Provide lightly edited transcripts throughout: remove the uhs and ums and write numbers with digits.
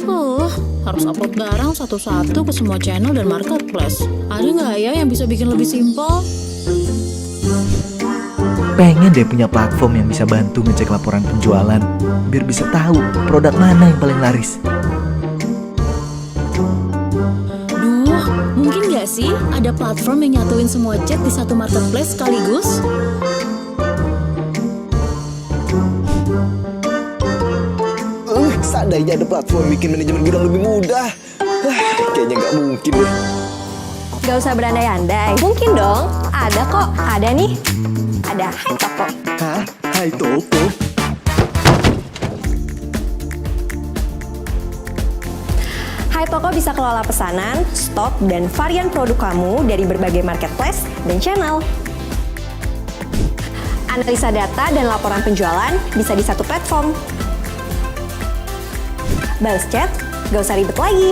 Oh, harus upload barang satu-satu ke semua channel dan marketplace. Ada nggak ya yang bisa bikin lebih simpel? Pengen deh punya platform yang bisa bantu ngecek laporan penjualan, biar bisa tahu produk mana yang paling laris. Duh, mungkin nggak sih ada platform yang nyatuin semua chat di satu marketplace sekaligus? Seandainya ada platform bikin manajemen gudang lebih mudah. Kayaknya nggak mungkin deh. Gak usah berandai-andai. Mungkin dong. Ada kok. Ada nih. Ada Hai Toko. Hah? Hai Toko? Hai Toko bisa kelola pesanan, stok, dan varian produk kamu dari berbagai marketplace dan channel. Analisa data dan laporan penjualan bisa di satu platform. Balas chat, gak usah ribet lagi.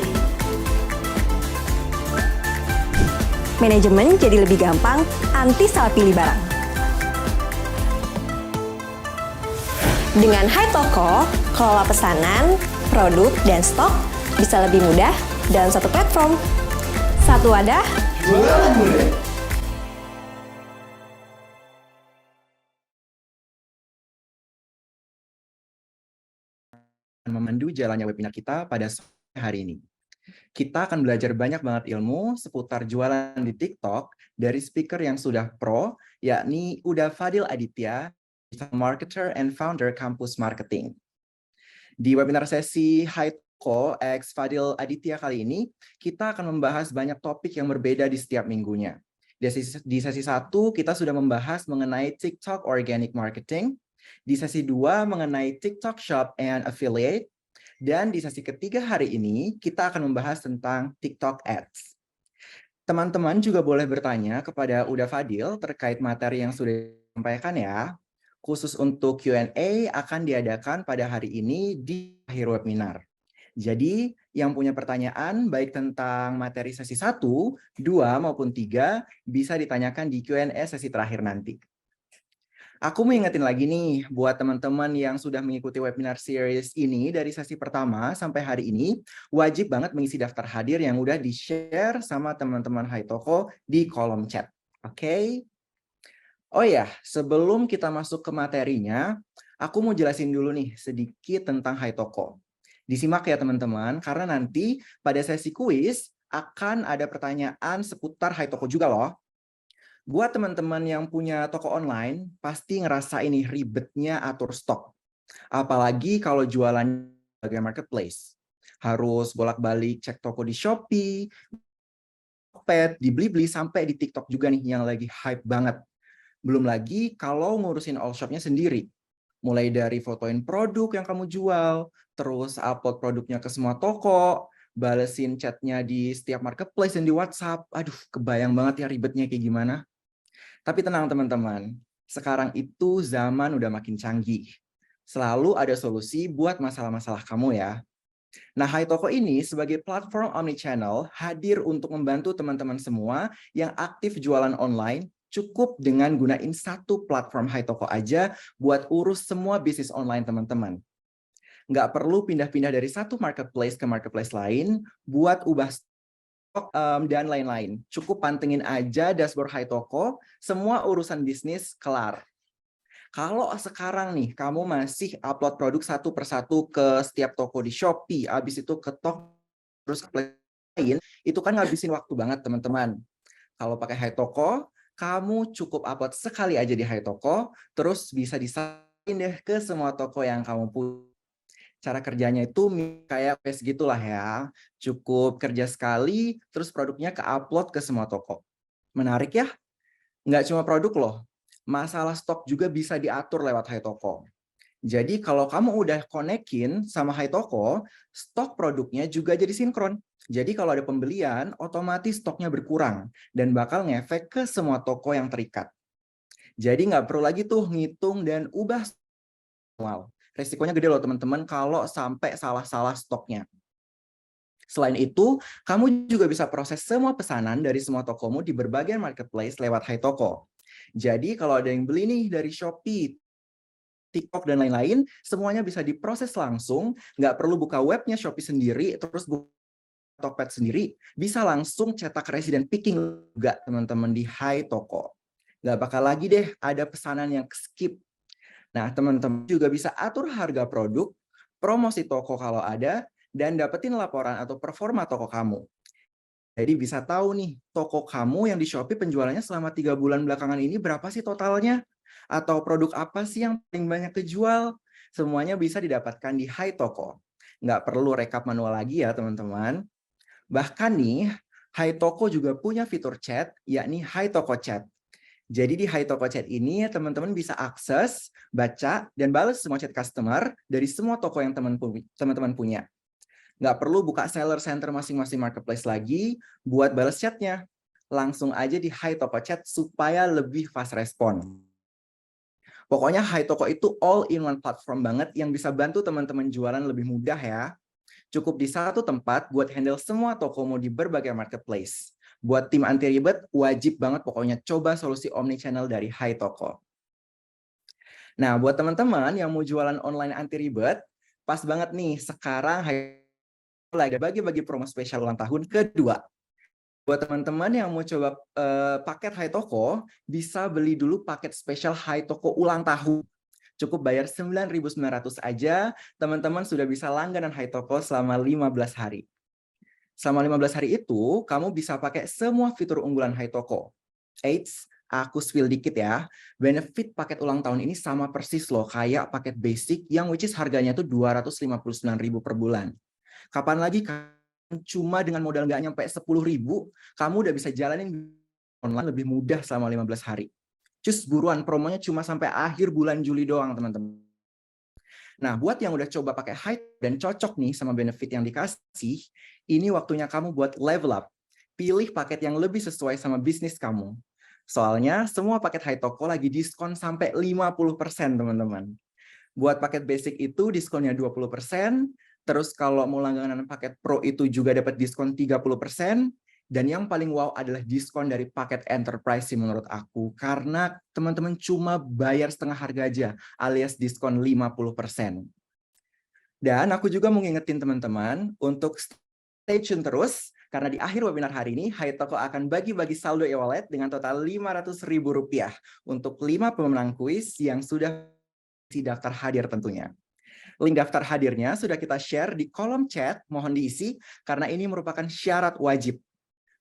Manajemen jadi lebih gampang, anti salah pilih barang. Dengan Hai Toko, kelola pesanan, produk, dan stok bisa lebih mudah dalam satu platform. Satu wadah, Jualan mudah. Memandu jalannya webinar kita pada sore hari ini. Kita akan belajar banyak banget ilmu seputar jualan di TikTok dari speaker yang sudah pro, yakni Uda Fadil Aditya, marketer and founder Kampus Marketing. Di webinar sesi Hai Toko X Fadil Aditya kali ini, kita akan membahas banyak topik yang berbeda di setiap minggunya. Di sesi 1, kita sudah membahas mengenai TikTok Organic Marketing. Di sesi 2, mengenai TikTok Shop and Affiliate. Dan di sesi ketiga hari ini, kita akan membahas tentang TikTok Ads. Teman-teman juga boleh bertanya kepada Uda Fadil terkait materi yang sudah disampaikan ya. Khusus untuk Q&A akan diadakan pada hari ini di akhir webinar. Jadi, yang punya pertanyaan baik tentang materi sesi 1, 2, maupun 3 bisa ditanyakan di Q&A sesi terakhir nanti. Aku mau ingetin lagi nih, buat teman-teman yang sudah mengikuti webinar series ini dari sesi pertama sampai hari ini, wajib banget mengisi daftar hadir yang udah di-share sama teman-teman Hai Toko di kolom chat. Oke? Oh ya, sebelum kita masuk ke materinya, aku mau jelasin dulu nih sedikit tentang Hai Toko. Disimak ya teman-teman, karena nanti pada sesi kuis akan ada pertanyaan seputar Hai Toko juga loh. Buat teman-teman yang punya toko online, pasti ngerasa ini ribetnya atur stok. Apalagi kalau jualan sebagai marketplace. Harus bolak-balik cek toko di Shopee, Tokped, di Blibli, sampai di TikTok juga nih yang lagi hype banget. Belum lagi kalau ngurusin all shop-nya sendiri. Mulai dari fotoin produk yang kamu jual, terus upload produknya ke semua toko, balesin chatnya di setiap marketplace dan di WhatsApp. Aduh, kebayang banget ya ribetnya kayak gimana. Tapi tenang teman-teman, sekarang itu zaman udah makin canggih. Selalu ada solusi buat masalah-masalah kamu ya. Nah, Hai Toko ini sebagai platform omnichannel hadir untuk membantu teman-teman semua yang aktif jualan online, cukup dengan gunain satu platform Hai Toko aja buat urus semua bisnis online teman-teman. Nggak perlu pindah-pindah dari satu marketplace ke marketplace lain buat ubah dan lain-lain. Cukup pantengin aja dashboard Hai Toko, semua urusan bisnis kelar. Kalau sekarang nih, kamu masih upload produk satu persatu ke setiap toko di Shopee, habis itu ke toko, terus ke lain, itu kan ngabisin waktu banget teman-teman. Kalau pakai Hai Toko, kamu cukup upload sekali aja di Hai Toko, terus bisa disalin deh ke semua toko yang kamu punya. Cara kerjanya itu kayak PES gitulah ya. Cukup kerja sekali, terus produknya ke-upload ke semua toko. Menarik ya? Nggak cuma produk loh. Masalah stok juga bisa diatur lewat Hai Toko. Jadi kalau kamu udah konekin sama Hai Toko, stok produknya juga jadi sinkron. Jadi kalau ada pembelian, otomatis stoknya berkurang dan bakal ngefek ke semua toko yang terikat. Jadi nggak perlu lagi tuh ngitung dan ubah manual. Resikonya gede loh teman-teman kalau sampai salah-salah stoknya. Selain itu, kamu juga bisa proses semua pesanan dari semua tokomu di berbagai marketplace lewat Hai Toko. Jadi kalau ada yang beli nih dari Shopee, TikTok, dan lain-lain, semuanya bisa diproses langsung, nggak perlu buka webnya Shopee sendiri, terus buka Tokped sendiri, bisa langsung cetak resident picking juga teman-teman di Hai Toko. Nggak bakal lagi deh ada pesanan yang skip. Nah, teman-teman juga bisa atur harga produk, promosi toko kalau ada, dan dapetin laporan atau performa toko kamu. Jadi bisa tahu nih, toko kamu yang di Shopee penjualannya selama 3 bulan belakangan ini berapa sih totalnya? Atau produk apa sih yang paling banyak kejual? Semuanya bisa didapatkan di Hai Toko. Nggak perlu rekap manual lagi ya teman-teman. Bahkan nih, Hai Toko juga punya fitur chat, yakni Hai Toko Chat. Jadi di Hai Toko Chat ini teman-teman bisa akses, baca, dan balas semua chat customer dari semua toko yang teman-teman punya. Nggak perlu buka seller center masing-masing marketplace lagi buat balas chatnya. Langsung aja di Hai Toko Chat supaya lebih fast respon. Pokoknya Hai Toko itu all-in-one platform banget yang bisa bantu teman-teman jualan lebih mudah ya. Cukup di satu tempat buat handle semua tokomu di berbagai marketplace. Buat tim anti ribet, wajib banget pokoknya coba solusi omnichannel dari Hai Toko. Nah, buat teman-teman yang mau jualan online anti ribet, pas banget nih sekarang Hai lagi bagi-bagi promo spesial ulang tahun kedua. Buat teman-teman yang mau coba paket Hai Toko, bisa beli dulu paket spesial Hai Toko ulang tahun. Cukup bayar 9.900 aja, teman-teman sudah bisa langganan Hai Toko selama 15 hari. Selama 15 hari itu, kamu bisa pakai semua fitur unggulan Hai Toko. Eits, aku spill dikit ya. Benefit paket ulang tahun ini sama persis loh, kayak paket basic yang which is harganya tuh 259.000 per bulan. Kapan lagi cuma dengan modal nggak nyampe 10.000, kamu udah bisa jalanin online lebih mudah selama 15 hari. Cus buruan, promonya cuma sampai akhir bulan Juli doang, teman-teman. Nah, buat yang udah coba pakai Hai dan cocok nih sama benefit yang dikasih, ini waktunya kamu buat level up. Pilih paket yang lebih sesuai sama bisnis kamu. Soalnya semua paket Hai Toko lagi diskon sampai 50%, teman-teman. Buat paket basic itu diskonnya 20%, terus kalau mau langganan paket Pro itu juga dapat diskon 30%, dan yang paling wow adalah diskon dari paket Enterprise sih menurut aku, karena teman-teman cuma bayar setengah harga aja, alias diskon 50%. Dan aku juga mau ngingetin teman-teman untuk stay tune terus, karena di akhir webinar hari ini, Hai Toko akan bagi-bagi saldo e-wallet dengan total Rp500.000 untuk 5 pemenang kuis yang sudah isi daftar hadir tentunya. Link daftar hadirnya sudah kita share di kolom chat, mohon diisi, karena ini merupakan syarat wajib.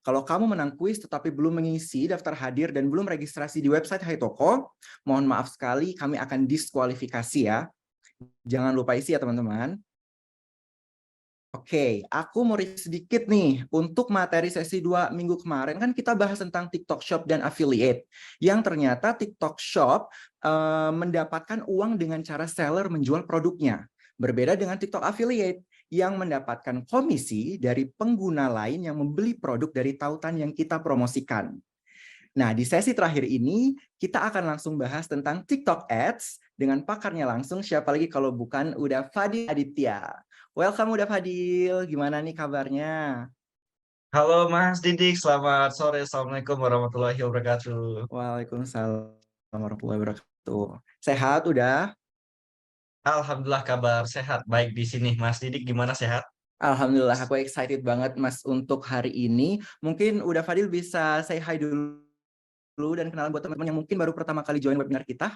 Kalau kamu menang kuis tetapi belum mengisi daftar hadir dan belum registrasi di website Hai Toko, mohon maaf sekali kami akan diskualifikasi ya. Jangan lupa isi ya teman-teman. Oke, aku mau review sedikit nih. Untuk materi sesi 2 minggu kemarin kan kita bahas tentang TikTok Shop dan affiliate. Yang ternyata TikTok Shop mendapatkan uang dengan cara seller menjual produknya. Berbeda dengan TikTok affiliate yang mendapatkan komisi dari pengguna lain yang membeli produk dari tautan yang kita promosikan. Nah, di sesi terakhir ini, kita akan langsung bahas tentang TikTok Ads dengan pakarnya langsung, siapa lagi kalau bukan udah Fadil Aditya. Welcome udah Fadil, gimana nih kabarnya? Halo Mas Didik, selamat sore. Assalamualaikum warahmatullahi wabarakatuh. Waalaikumsalam warahmatullahi wabarakatuh. Sehat udah? Alhamdulillah kabar sehat, baik di sini. Mas Didik gimana sehat? Alhamdulillah, aku excited banget Mas untuk hari ini. Mungkin udah Fadil bisa say hi dulu dan kenalan buat teman-teman yang mungkin baru pertama kali join webinar kita.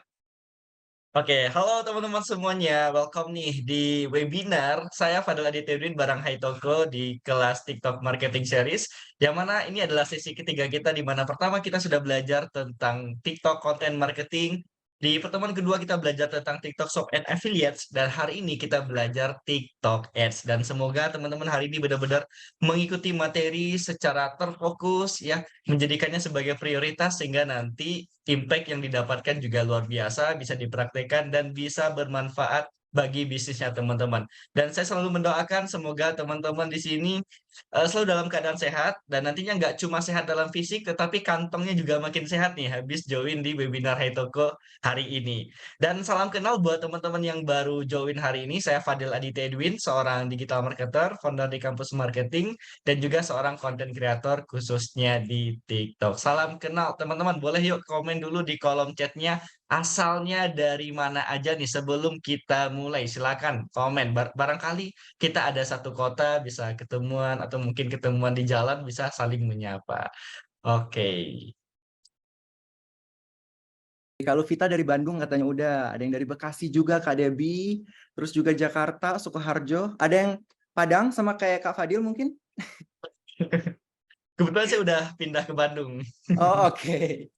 Oke, halo teman-teman semuanya. Welcome nih di webinar. Saya Fadil Aditya bareng Hai Toko di kelas TikTok Marketing Series. Yang mana ini adalah sesi ketiga kita di mana pertama kita sudah belajar tentang TikTok Content Marketing. Di pertemuan kedua kita belajar tentang TikTok Shop and Affiliates. Dan hari ini kita belajar TikTok Ads. Dan semoga teman-teman hari ini benar-benar mengikuti materi secara terfokus ya. Menjadikannya sebagai prioritas sehingga nanti impact yang didapatkan juga luar biasa, bisa dipraktekkan dan bisa bermanfaat bagi bisnisnya teman-teman. Dan saya selalu mendoakan semoga teman-teman di sini selalu dalam keadaan sehat dan nantinya nggak cuma sehat dalam fisik, tetapi kantongnya juga makin sehat nih habis join di webinar Haitoko hari ini. Dan salam kenal buat teman-teman yang baru join hari ini. Saya Fadil Aditya Edwin, seorang digital marketer, founder di Kampus Marketing, dan juga seorang content creator khususnya di TikTok. Salam kenal teman-teman. Boleh yuk komen dulu di kolom chatnya asalnya dari mana aja nih sebelum kita mulai. Silakan komen. Barangkali kita ada satu kota bisa ketemuan atau mungkin ketemuan di jalan bisa saling menyapa. Oke. Kalau Vita dari Bandung katanya udah, ada yang dari Bekasi juga Kak Debi, terus juga Jakarta, Sukoharjo, ada yang Padang sama kayak Kak Fadil mungkin? Kebetulan saya udah pindah ke Bandung. Oh oke.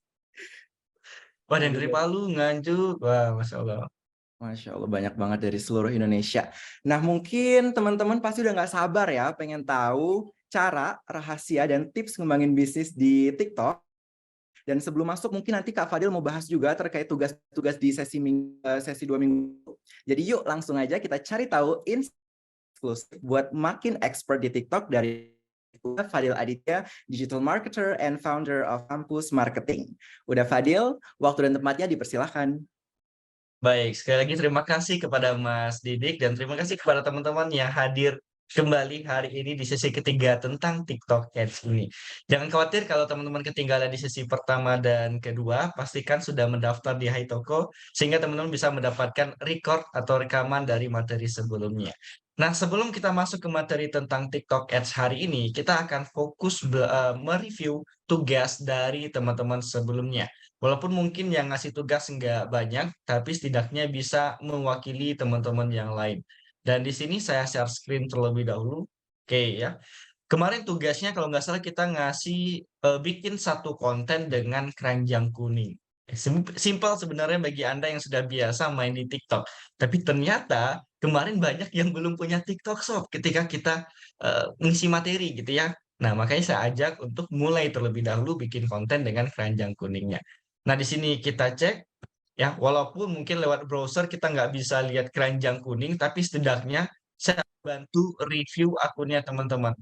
Wah, ada yang dari Palu, Nganjuk. Wah, Masya Allah. Masya Allah banyak banget dari seluruh Indonesia. Nah mungkin teman-teman pasti udah nggak sabar ya pengen tahu cara, rahasia, dan tips ngembangin bisnis di TikTok. Dan sebelum masuk mungkin nanti Kak Fadil mau bahas juga terkait tugas-tugas di sesi 2 minggu. Jadi yuk langsung aja kita cari tahu eksklusif buat makin expert di TikTok dari Fadil Aditya, digital marketer and founder of Kampus Marketing. Udah Fadil, waktu dan tempatnya dipersilahkan. Baik, sekali lagi terima kasih kepada Mas Didik dan terima kasih kepada teman-teman yang hadir kembali hari ini di sesi ketiga tentang TikTok Ads ini. Jangan khawatir kalau teman-teman ketinggalan di sesi pertama dan kedua, pastikan sudah mendaftar di Haitoko sehingga teman-teman bisa mendapatkan record atau rekaman dari materi sebelumnya. Nah, sebelum kita masuk ke materi tentang TikTok Ads hari ini, kita akan fokus mereview tugas dari teman-teman sebelumnya. Walaupun mungkin yang ngasih tugas nggak banyak, tapi setidaknya bisa mewakili teman-teman yang lain. Dan di sini saya share screen terlebih dahulu. Oke ya. Kemarin tugasnya kalau nggak salah kita ngasih bikin satu konten dengan keranjang kuning. Simple sebenarnya bagi Anda yang sudah biasa main di TikTok. Tapi ternyata kemarin banyak yang belum punya TikTok Shop ketika kita ngisi materi gitu ya. Nah, makanya saya ajak untuk mulai terlebih dahulu bikin konten dengan keranjang kuningnya. Nah, di sini kita cek ya, walaupun mungkin lewat browser kita nggak bisa lihat keranjang kuning, tapi setidaknya saya bantu review akunnya teman-teman.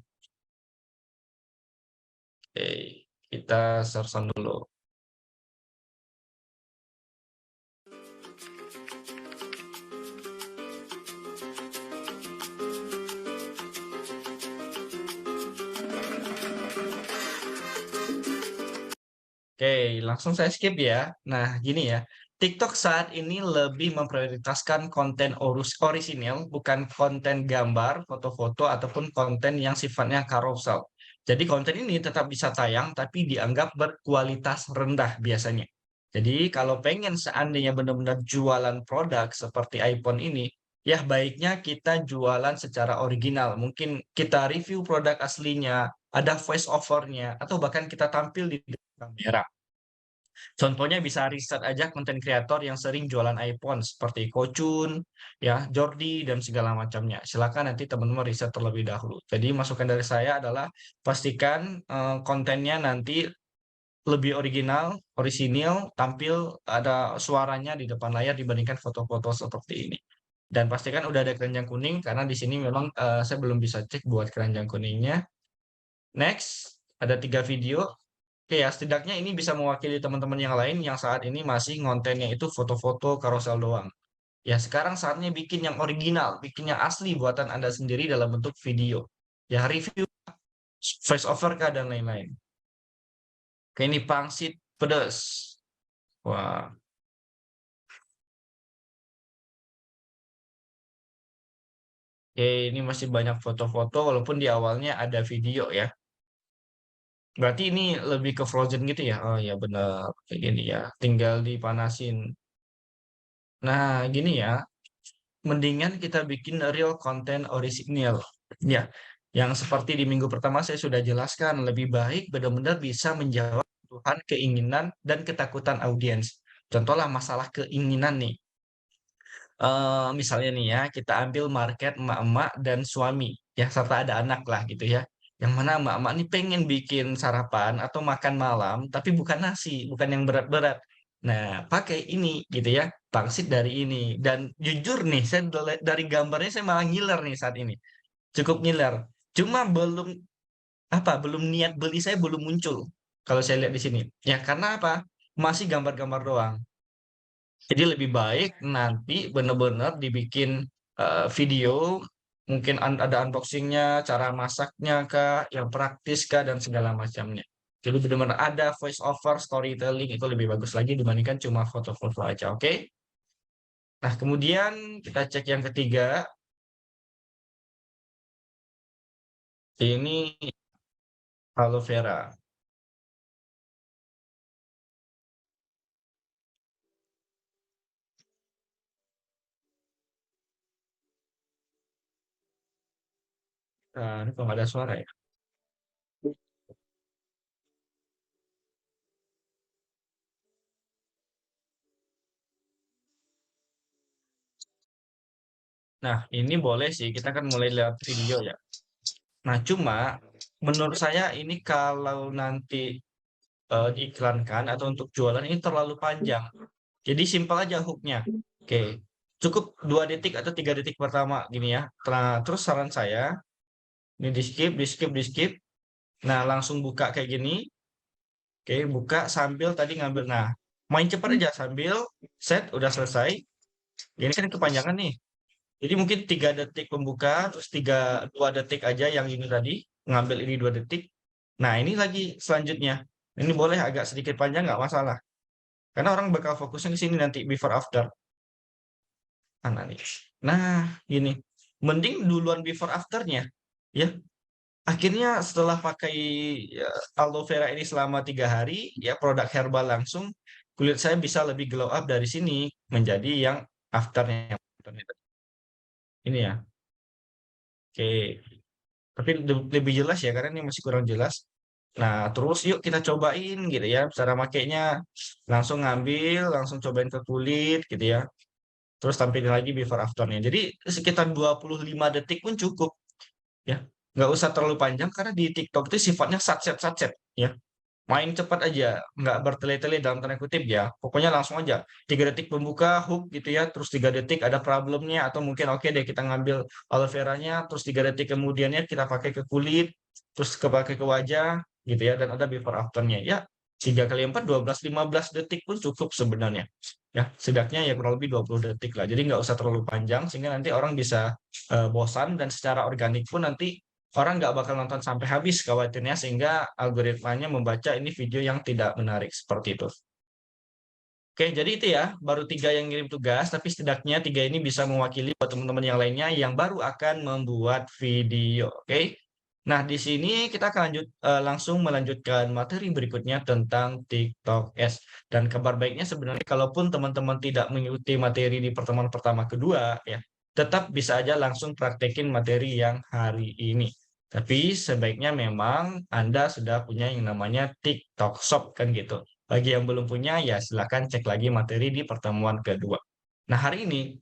Oke, kita search dulu. Oke, langsung saya skip ya. Nah, gini ya. TikTok saat ini lebih memprioritaskan konten orisinil, bukan konten gambar, foto-foto, ataupun konten yang sifatnya carousel. Jadi konten ini tetap bisa tayang, tapi dianggap berkualitas rendah biasanya. Jadi kalau pengen seandainya benar-benar jualan produk seperti iPhone ini, ya baiknya kita jualan secara original. Mungkin kita review produk aslinya, ada voice over-nya, atau bahkan kita tampil di kamera. Contohnya bisa riset aja konten kreator yang sering jualan iPhone seperti Kocun, ya, Jordi dan segala macamnya. Silakan nanti teman-teman riset terlebih dahulu. Jadi masukan dari saya adalah pastikan kontennya nanti lebih orisinil, tampil ada suaranya di depan layar dibandingkan foto-foto seperti ini. Dan pastikan udah ada keranjang kuning karena di sini memang saya belum bisa cek buat keranjang kuningnya. Next, ada 3 video. Oke ya, setidaknya ini bisa mewakili teman-teman yang lain yang saat ini masih ngontennya itu foto-foto carousel doang. Ya, sekarang saatnya bikin yang original, bikin yang asli buatan Anda sendiri dalam bentuk video. Ya, review, voice over kah, dan lain-lain. Oke, ini pangsit pedas. Wah. Oke, ini masih banyak foto-foto walaupun di awalnya ada video ya. Berarti ini lebih ke frozen gitu ya? Oh ya benar, kayak gini ya. Tinggal dipanasin. Nah, gini ya. Mendingan kita bikin real content original. Ya, yang seperti di minggu pertama saya sudah jelaskan, lebih baik benar-benar bisa menjawab kebutuhan, keinginan, dan ketakutan audiens. Contohlah masalah keinginan nih. Misalnya nih ya, kita ambil market emak-emak dan suami, ya serta ada anak lah gitu ya. Yang mana emak-emak ini pengen bikin sarapan atau makan malam, tapi bukan nasi, bukan yang berat-berat. Nah, pakai ini gitu ya, pangsit dari ini. Dan jujur nih, saya dari gambarnya saya malah ngiler nih saat ini. Cukup ngiler. Cuma belum niat beli saya belum muncul kalau saya lihat di sini. Ya karena apa? Masih gambar-gambar doang. Jadi lebih baik nanti benar-benar dibikin video, mungkin ada unboxingnya, cara masaknya kah, yang praktis kah, dan segala macamnya. Jadi benar-benar ada voice over, storytelling itu lebih bagus lagi dibandingkan cuma foto-foto aja, oke? Nah, kemudian kita cek yang ketiga, ini aloe vera. Nah, ini kok nggak ada suara ya? Nah, ini boleh sih, kita kan mulai lihat video ya. Nah, cuma menurut saya ini kalau nanti diiklankan atau untuk jualan ini terlalu panjang. Jadi simpel aja hooknya. Oke, cukup 2 detik atau 3 detik pertama gini ya. Nah, terus saran saya, ini di skip, di skip, di skip. Nah, langsung buka kayak gini. Oke, buka sambil tadi ngambil. Nah, main cepat aja sambil set udah selesai. Ini kan kepanjangan nih. Jadi mungkin 3 detik pembuka, terus 2 detik aja yang ini tadi, ngambil ini 2 detik. Nah, ini lagi selanjutnya. Ini boleh agak sedikit panjang nggak masalah. Karena orang bakal fokusnya ke sini nanti before after. Analis. Nah, gini. Mending duluan before afternya. Ya, akhirnya setelah pakai ya, aloe vera ini selama 3 hari, ya produk herbal langsung, kulit saya bisa lebih glow up dari sini menjadi yang afternya. Ini ya. Oke. Tapi lebih jelas ya karena ini masih kurang jelas. Nah, terus yuk kita cobain gitu ya. Cara makainya langsung ngambil, langsung cobain ke kulit gitu ya. Terus tampilin lagi before afternya. Jadi sekitar 25 detik pun cukup ya. Nggak usah terlalu panjang karena di TikTok itu sifatnya satset ya. Main cepat aja, nggak bertele-tele dalam tanda kutip ya. Pokoknya langsung aja. 3 detik pembuka, hook gitu ya. Terus 3 detik ada problemnya atau mungkin oke deh kita ngambil aloe veranya. Terus 3 detik kemudiannya kita pakai ke kulit, terus pakai ke wajah gitu ya. Dan ada before afternya ya. 3 kali 4, 12, 15 detik pun cukup sebenarnya. Ya, setidaknya ya kurang lebih 20 detik lah. Jadi nggak usah terlalu panjang sehingga nanti orang bisa bosan dan secara organik pun nanti orang nggak bakal nonton sampai habis khawatirnya sehingga algoritmanya membaca ini video yang tidak menarik seperti itu. Oke, jadi itu ya, baru 3 yang ngirim tugas, tapi setidaknya 3 ini bisa mewakili buat teman-teman yang lainnya yang baru akan membuat video. Oke, nah di sini kita akan langsung melanjutkan materi berikutnya tentang TikTok Ads. Dan kabar baiknya sebenarnya kalaupun teman-teman tidak mengikuti materi di pertemuan pertama kedua, ya tetap bisa aja langsung praktekin materi yang hari ini. Tapi sebaiknya memang Anda sudah punya yang namanya TikTok Shop kan gitu. Bagi yang belum punya ya silakan cek lagi materi di pertemuan kedua. Nah, hari ini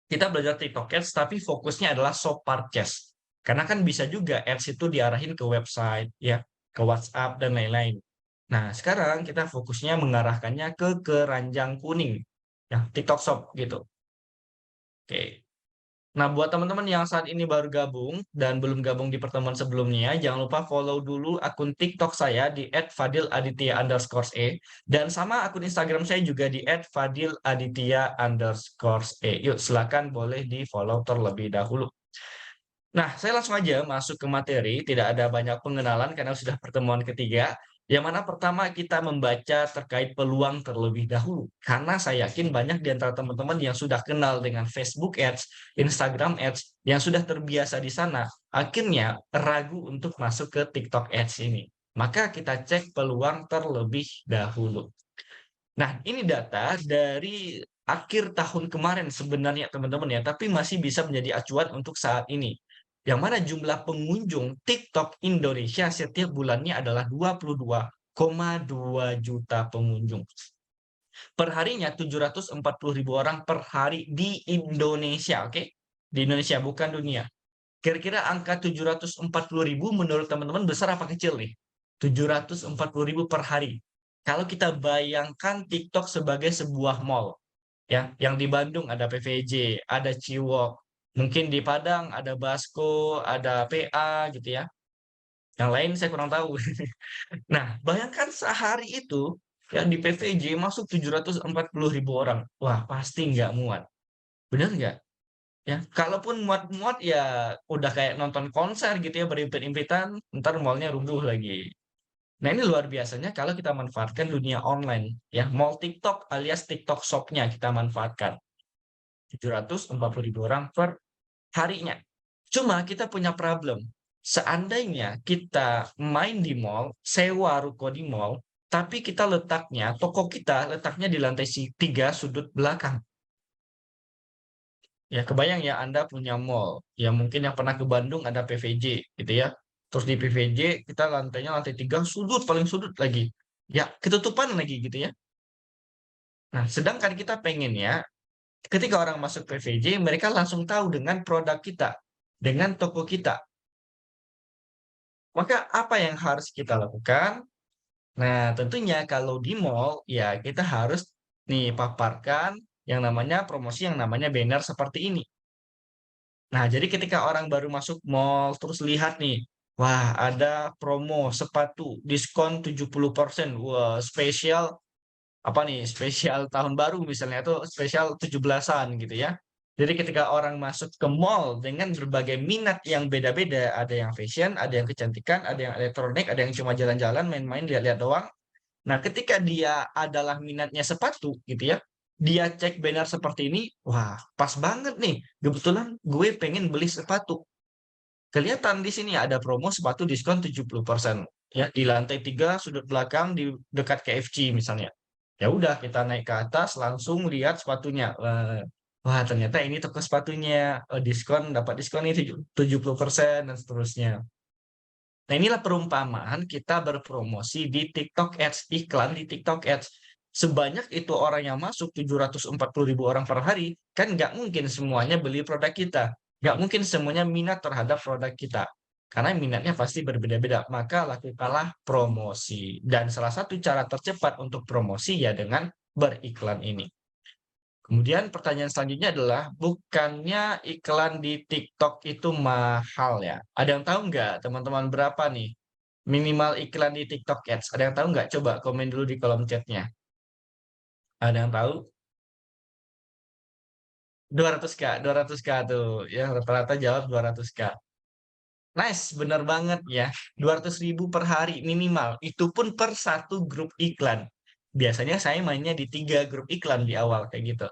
kita belajar TikTok Ads tapi fokusnya adalah shop purchase. Karena kan bisa juga ads itu diarahin ke website ya, ke WhatsApp dan lain-lain. Nah, sekarang kita fokusnya mengarahkannya ke keranjang kuning. Ya, TikTok Shop gitu. Oke. Nah, buat teman-teman yang saat ini baru gabung dan belum gabung di pertemuan sebelumnya, jangan lupa follow dulu akun TikTok saya di @fadiladitya_e dan sama akun Instagram saya juga di @fadiladitya_e. Yuk, silakan boleh di-follow terlebih dahulu. Nah, saya langsung aja masuk ke materi, tidak ada banyak pengenalan karena sudah pertemuan ketiga. Yang mana pertama kita membaca terkait peluang terlebih dahulu. Karena saya yakin banyak di antara teman-teman yang sudah kenal dengan Facebook Ads, Instagram Ads, yang sudah terbiasa di sana, akhirnya ragu untuk masuk ke TikTok Ads ini. Maka kita cek peluang terlebih dahulu. Nah, ini data dari akhir tahun kemarin sebenarnya teman-teman ya, tapi masih bisa menjadi acuan untuk saat ini. Yang mana jumlah pengunjung TikTok Indonesia setiap bulannya adalah 22,2 juta pengunjung. Perharinya 740.000 orang per hari di Indonesia, oke? Di Indonesia, bukan dunia. Kira-kira angka 740.000 menurut teman-teman besar apa kecil nih? 740.000 per hari. Kalau kita bayangkan TikTok sebagai sebuah mall, ya, yang di Bandung ada PVJ, ada Ciwok, Mungkin di Padang ada Basco, ada PA gitu ya. Yang lain saya kurang tahu. Nah, bayangkan sehari itu ya di PVJ masuk 740.000 orang. Wah, pasti nggak muat. Bener nggak? Ya, kalaupun muat-muat ya udah kayak nonton konser gitu ya, berimpit-impitan, ntar mallnya rubuh lagi. Nah, ini luar biasanya kalau kita manfaatkan dunia online. Ya, mall TikTok alias TikTok Shop-nya kita manfaatkan. 740.000 orang per harinya. Cuma kita punya problem. Seandainya kita main di mall, sewa ruko di mall, tapi kita letaknya, toko kita letaknya di lantai 3 sudut belakang. Ya, kebayang ya Anda punya mall. Ya, mungkin yang pernah ke Bandung ada PVJ gitu ya. Terus di PVJ kita lantainya lantai 3 sudut, paling sudut lagi. Ya, ketutupan lagi gitu ya. Nah, sedangkan kita pengen ya, ketika orang masuk PVJ, mereka langsung tahu dengan produk kita, dengan toko kita. Maka apa yang harus kita lakukan? Nah, tentunya kalau di mall, ya kita harus nih paparkan yang namanya promosi, yang namanya banner seperti ini. Nah, jadi ketika orang baru masuk mall, terus lihat nih, wah ada promo sepatu, diskon 70%, wah spesial, apa nih, spesial tahun baru misalnya, atau spesial 17-an gitu ya. Jadi ketika orang masuk ke mall dengan berbagai minat yang beda-beda, ada yang fashion, ada yang kecantikan, ada yang elektronik, ada yang cuma jalan-jalan, main-main, lihat-lihat doang. Nah, ketika dia adalah minatnya sepatu gitu ya, dia cek banner seperti ini, wah pas banget nih, kebetulan gue pengen beli sepatu. Kelihatan di sini ada promo sepatu diskon 70% ya di lantai 3 sudut belakang di dekat KFC misalnya. Ya udah kita naik ke atas langsung lihat sepatunya. Wah, ternyata ini toko sepatunya. Diskon dapat diskon ini 70% dan seterusnya. Nah, inilah perumpamaan kita berpromosi di TikTok Ads, iklan di TikTok Ads. Sebanyak itu orang yang masuk 740.000 orang per hari, kan nggak mungkin semuanya beli produk kita. Nggak mungkin semuanya minat terhadap produk kita. Karena minatnya pasti berbeda-beda. Maka lakukanlah promosi. Dan salah satu cara tercepat untuk promosi ya dengan beriklan ini. Kemudian pertanyaan selanjutnya adalah, bukannya iklan di TikTok itu mahal ya? Ada yang tahu nggak teman-teman berapa nih minimal iklan di TikTok Ads? Ada yang tahu nggak? Coba komen dulu di kolom chatnya. Ada yang tahu? 200K, 200K tuh. Ya, rata-rata jawab 200K. Nice, bener banget ya. 200.000 per hari minimal. Itu pun per satu grup iklan. Biasanya saya mainnya di 3 grup iklan di awal kayak gitu.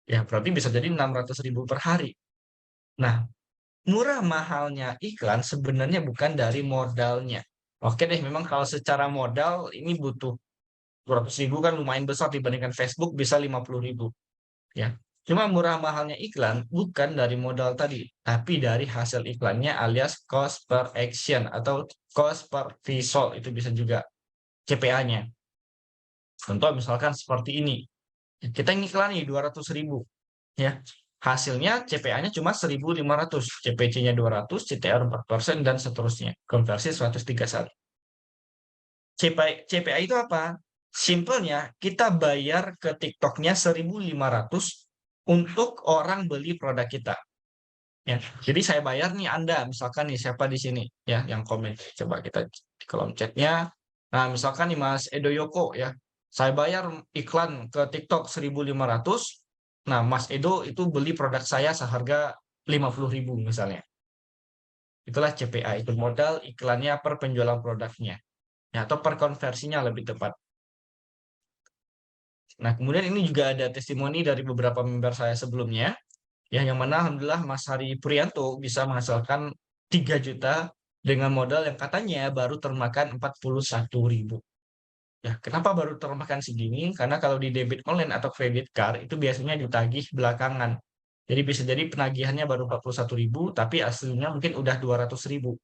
Ya, berarti bisa jadi 600.000 per hari. Nah, murah mahalnya iklan sebenarnya bukan dari modalnya. Oke deh, memang kalau secara modal ini butuh 200.000 kan lumayan besar dibandingkan Facebook bisa 50.000. Ya, cuma murah mahalnya iklan bukan dari modal tadi, tapi dari hasil iklannya alias cost per action atau cost per visual, itu bisa juga CPA-nya. Contoh misalkan seperti ini, kita ngiklani 200.000, ya. Hasilnya CPA-nya cuma 1.500, CPC-nya 200, CTR 4%, dan seterusnya. Konversi 131. CPA itu apa? Simpelnya, kita bayar ke TikTok-nya 1.500 untuk orang beli produk kita. Ya, jadi saya bayar nih Anda, misalkan nih siapa di sini ya yang komen. Coba kita di kolom chat-nya. Nah, misalkan nih Mas Edo Yoko ya. Saya bayar iklan ke TikTok 1.500. Nah, Mas Edo itu beli produk saya seharga 50.000 misalnya. Itulah CPA, itu modal iklannya per penjualan produknya. Ya, atau per konversinya lebih tepat. Nah, kemudian ini juga ada testimoni dari beberapa member saya sebelumnya. Ya, yang mana alhamdulillah Mas Hari Prianto bisa menghasilkan 3 juta dengan modal yang katanya baru termakan 41.000. Ya, kenapa baru termakan segini? Karena kalau di debit online atau kredit card itu biasanya ditagih belakangan. Jadi bisa jadi penagihannya baru 41.000, tapi aslinya mungkin udah 200.000.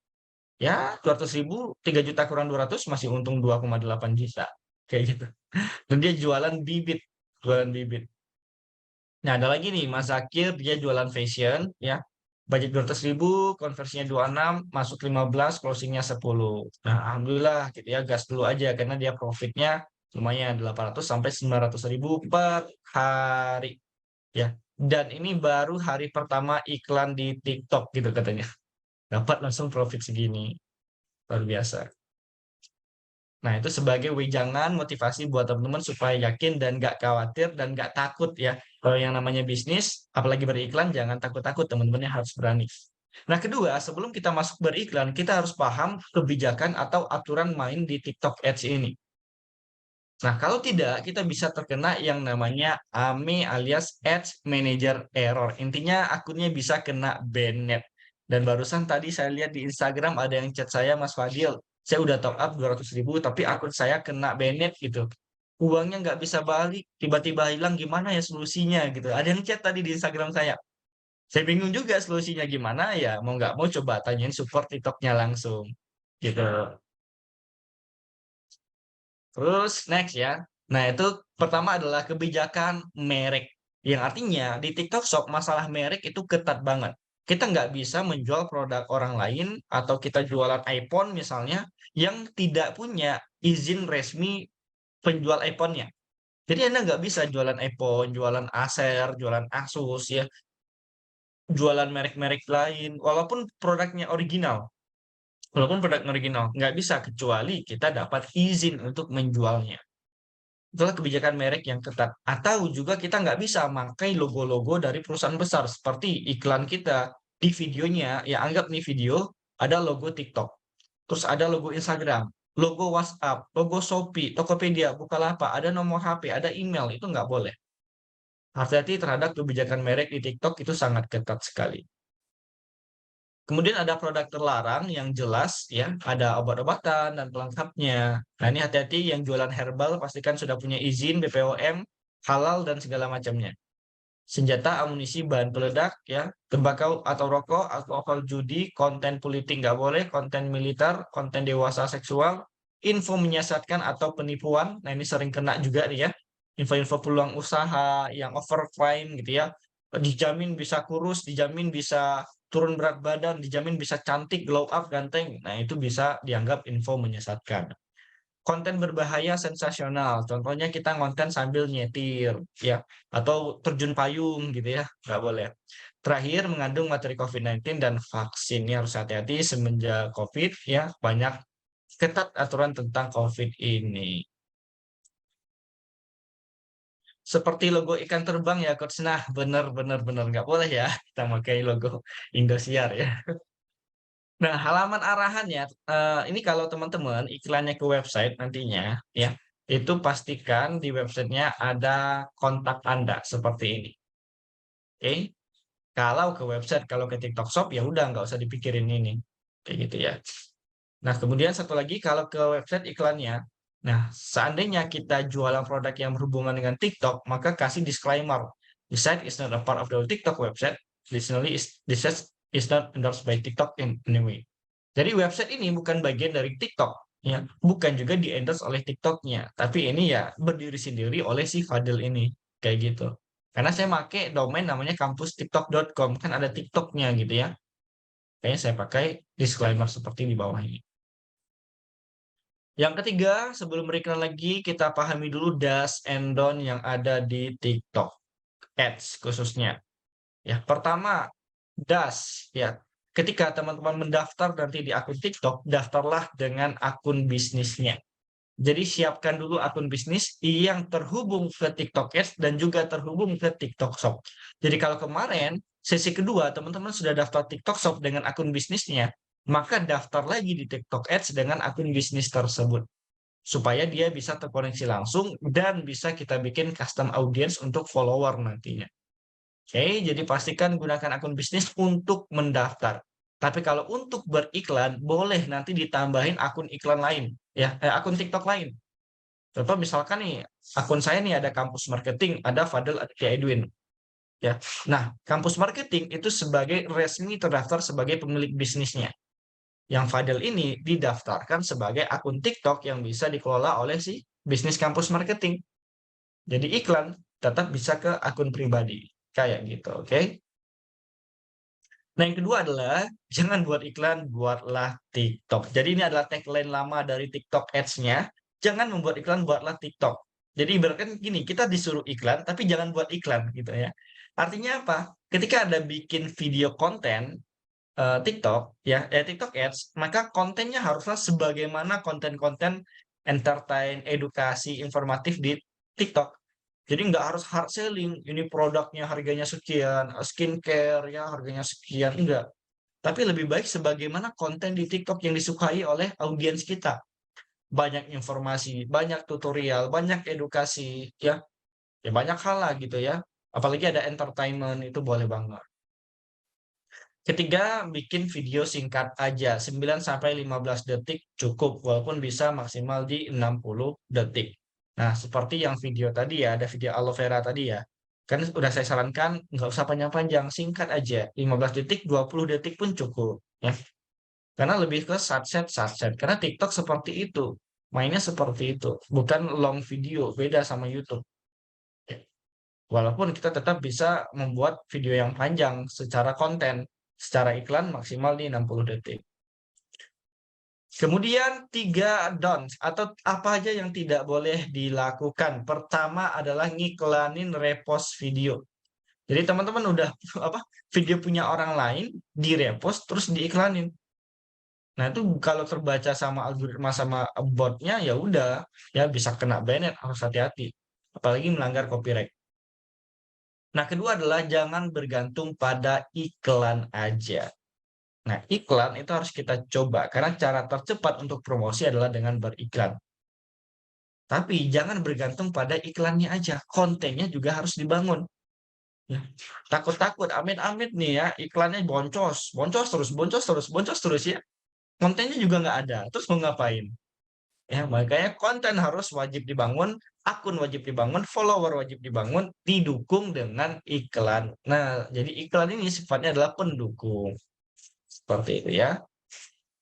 Ya, 200.000, 3 juta kurang 200 masih untung 2,8 juta. Kayak gitu. Dan dia jualan bibit. Nah, ada lagi nih Mas Zakir, dia jualan fashion ya. Budget 200.000, konversinya 26, masuk 15, closingnya 10. Nah, alhamdulillah gitu ya, gas dulu aja karena dia profitnya lumayan 800 sampai 900.000 per hari. Ya, Dan ini baru hari pertama iklan di TikTok gitu katanya. Dapat langsung profit segini. Luar biasa. Nah, itu sebagai wejangan motivasi buat teman-teman supaya yakin dan nggak khawatir dan nggak takut ya. Kalau yang namanya bisnis, apalagi beriklan, jangan takut-takut, teman-temannya harus berani. Nah, kedua, sebelum kita masuk beriklan, kita harus paham kebijakan atau aturan main di TikTok Ads ini. Nah, kalau tidak, kita bisa terkena yang namanya AME alias Ads Manager Error. Intinya akunnya bisa kena banned. Dan barusan tadi saya lihat di Instagram ada yang chat saya, Mas Fadil, saya udah top up 200.000, tapi akun saya kena banned gitu. Uangnya nggak bisa balik, tiba-tiba hilang, gimana ya solusinya gitu. Ada yang chat tadi di Instagram saya. Saya bingung juga solusinya gimana ya, mau nggak mau coba tanyain support TikToknya langsung. Gitu. Terus next ya. Nah, itu pertama adalah kebijakan merek. Yang artinya di TikTok Shop masalah merek itu ketat banget. Kita nggak bisa menjual produk orang lain atau kita jualan iPhone misalnya yang tidak punya izin resmi penjual iPhone-nya. Jadi Anda nggak bisa jualan iPhone, jualan Acer, jualan Asus ya, jualan merek-merek lain walaupun produknya original. Walaupun produk original, nggak bisa kecuali kita dapat izin untuk menjualnya. Itulah kebijakan merek yang ketat. Atau juga kita nggak bisa memakai logo-logo dari perusahaan besar. Seperti iklan kita di videonya, ya anggap nih video, ada logo TikTok. Terus ada logo Instagram, logo WhatsApp, logo Shopee, Tokopedia, Bukalapak, ada nomor HP, ada email, itu nggak boleh. Hati-hati terhadap kebijakan merek di TikTok itu sangat ketat sekali. Kemudian ada produk terlarang yang jelas ya, ada obat-obatan dan pelengkapnya. Nah, ini hati-hati yang jualan herbal pastikan sudah punya izin BPOM, halal dan segala macamnya. Senjata, amunisi, bahan peledak ya, tembakau atau rokok, alkohol, judi, konten politik nggak boleh, konten militer, konten dewasa seksual, info menyesatkan atau penipuan. Nah, ini sering kena juga nih ya. Info-info peluang usaha yang overprime gitu ya. Dijamin bisa kurus, dijamin bisa turun berat badan, dijamin bisa cantik, glow up, ganteng. Nah, itu bisa dianggap info menyesatkan. Konten berbahaya sensasional. Contohnya kita konten sambil nyetir, ya, atau terjun payung gitu ya, nggak boleh. Terakhir, mengandung materi COVID-19 dan vaksinnya harus hati-hati semenjak COVID, ya, banyak ketat aturan tentang COVID ini. Seperti logo ikan terbang ya, Coach. Nah, benar-benar nggak boleh ya kita pakai logo Indosiar ya. Nah, halaman arahannya, ini kalau teman-teman iklannya ke website nantinya, ya, itu pastikan di websitenya ada kontak Anda seperti ini. Oke? Kalau ke website, kalau ke TikTok Shop ya udah nggak usah dipikirin ini, kayak gitu ya. Nah, kemudian satu lagi kalau ke website iklannya, nah seandainya kita jualan produk yang berhubungan dengan TikTok, maka kasih disclaimer. The site is not a part of the TikTok website. Additionally, this is not endorsed by TikTok in any way. Jadi website ini bukan bagian dari TikTok, ya, bukan juga di-endorse oleh TikToknya, tapi ini ya berdiri sendiri oleh si Fadil ini, kayak gitu. Karena saya pakai domain namanya kampustiktok.com, kan ada TikToknya gitu ya. Kayaknya saya pakai disclaimer seperti di bawah ini. Yang ketiga, sebelum beriklan lagi, kita pahami dulu do's and don't yang ada di TikTok Ads khususnya. Ya, pertama, do's ya. Ketika teman-teman mendaftar nanti di akun TikTok, daftarlah dengan akun bisnisnya. Jadi siapkan dulu akun bisnis yang terhubung ke TikTok Ads dan juga terhubung ke TikTok Shop. Jadi kalau kemarin, sesi kedua, teman-teman sudah daftar TikTok Shop dengan akun bisnisnya, maka daftar lagi di TikTok Ads dengan akun bisnis tersebut. Supaya dia bisa terkoneksi langsung dan bisa kita bikin custom audience untuk follower nantinya. Oke, jadi pastikan gunakan akun bisnis untuk mendaftar. Tapi kalau untuk beriklan, boleh nanti ditambahin akun iklan lain, ya, akun TikTok lain. Contoh misalkan nih, akun saya nih ada kampus marketing, ada Fadil Aditya Edwin. Ya, nah kampus marketing itu sebagai resmi terdaftar sebagai pemilik bisnisnya. Yang Fadil ini didaftarkan sebagai akun TikTok yang bisa dikelola oleh si bisnis kampus marketing. Jadi iklan tetap bisa ke akun pribadi. Kayak gitu, oke? Nah, yang kedua adalah jangan buat iklan, buatlah TikTok. Jadi ini adalah tagline lama dari TikTok Ads-nya. Jangan membuat iklan, buatlah TikTok. Jadi ibaratkan gini, kita disuruh iklan, tapi jangan buat iklan gitu ya. Artinya apa? Ketika Anda bikin video konten TikTok ya, TikTok Ads, maka kontennya haruslah sebagaimana konten-konten entertain, edukasi, informatif di TikTok. Jadi nggak harus hard selling, ini produknya harganya sekian, skincare ya harganya sekian, enggak. Tapi lebih baik sebagaimana konten di TikTok yang disukai oleh audiens kita. Banyak informasi, banyak tutorial, banyak edukasi, ya, ya banyak hal lah gitu ya. Apalagi ada entertainment, itu boleh banget. Ketiga, bikin video singkat aja, 9-15 detik cukup, walaupun bisa maksimal di 60 detik. Nah, seperti yang video tadi ya, ada video aloe vera tadi ya. Kan udah saya sarankan, nggak usah panjang-panjang, singkat aja. 15 detik, 20 detik pun cukup. Ya. Karena lebih ke satset. Karena TikTok seperti itu. Mainnya seperti itu. Bukan long video, beda sama YouTube. Walaupun kita tetap bisa membuat video yang panjang secara konten, secara iklan maksimal di 60 detik. Kemudian 3 don'ts atau apa aja yang tidak boleh dilakukan. Pertama adalah ngiklanin repost video. Jadi teman-teman udah video punya orang lain direpost terus diiklanin. Nah, itu kalau terbaca sama algoritma sama botnya ya udah ya bisa kena banned, harus hati-hati. Apalagi melanggar copyright. Nah, kedua adalah jangan bergantung pada iklan aja. Nah, iklan itu harus kita coba karena cara tercepat untuk promosi adalah dengan beriklan. Tapi jangan bergantung pada iklannya aja, kontennya juga harus dibangun. Ya. Takut-takut, amit-amit nih ya, iklannya boncos terus ya. Kontennya juga nggak ada, terus mau ngapain? Ya, makanya konten harus wajib dibangun, akun wajib dibangun, follower wajib dibangun, didukung dengan iklan. Nah, jadi iklan ini sifatnya adalah pendukung. Seperti itu ya.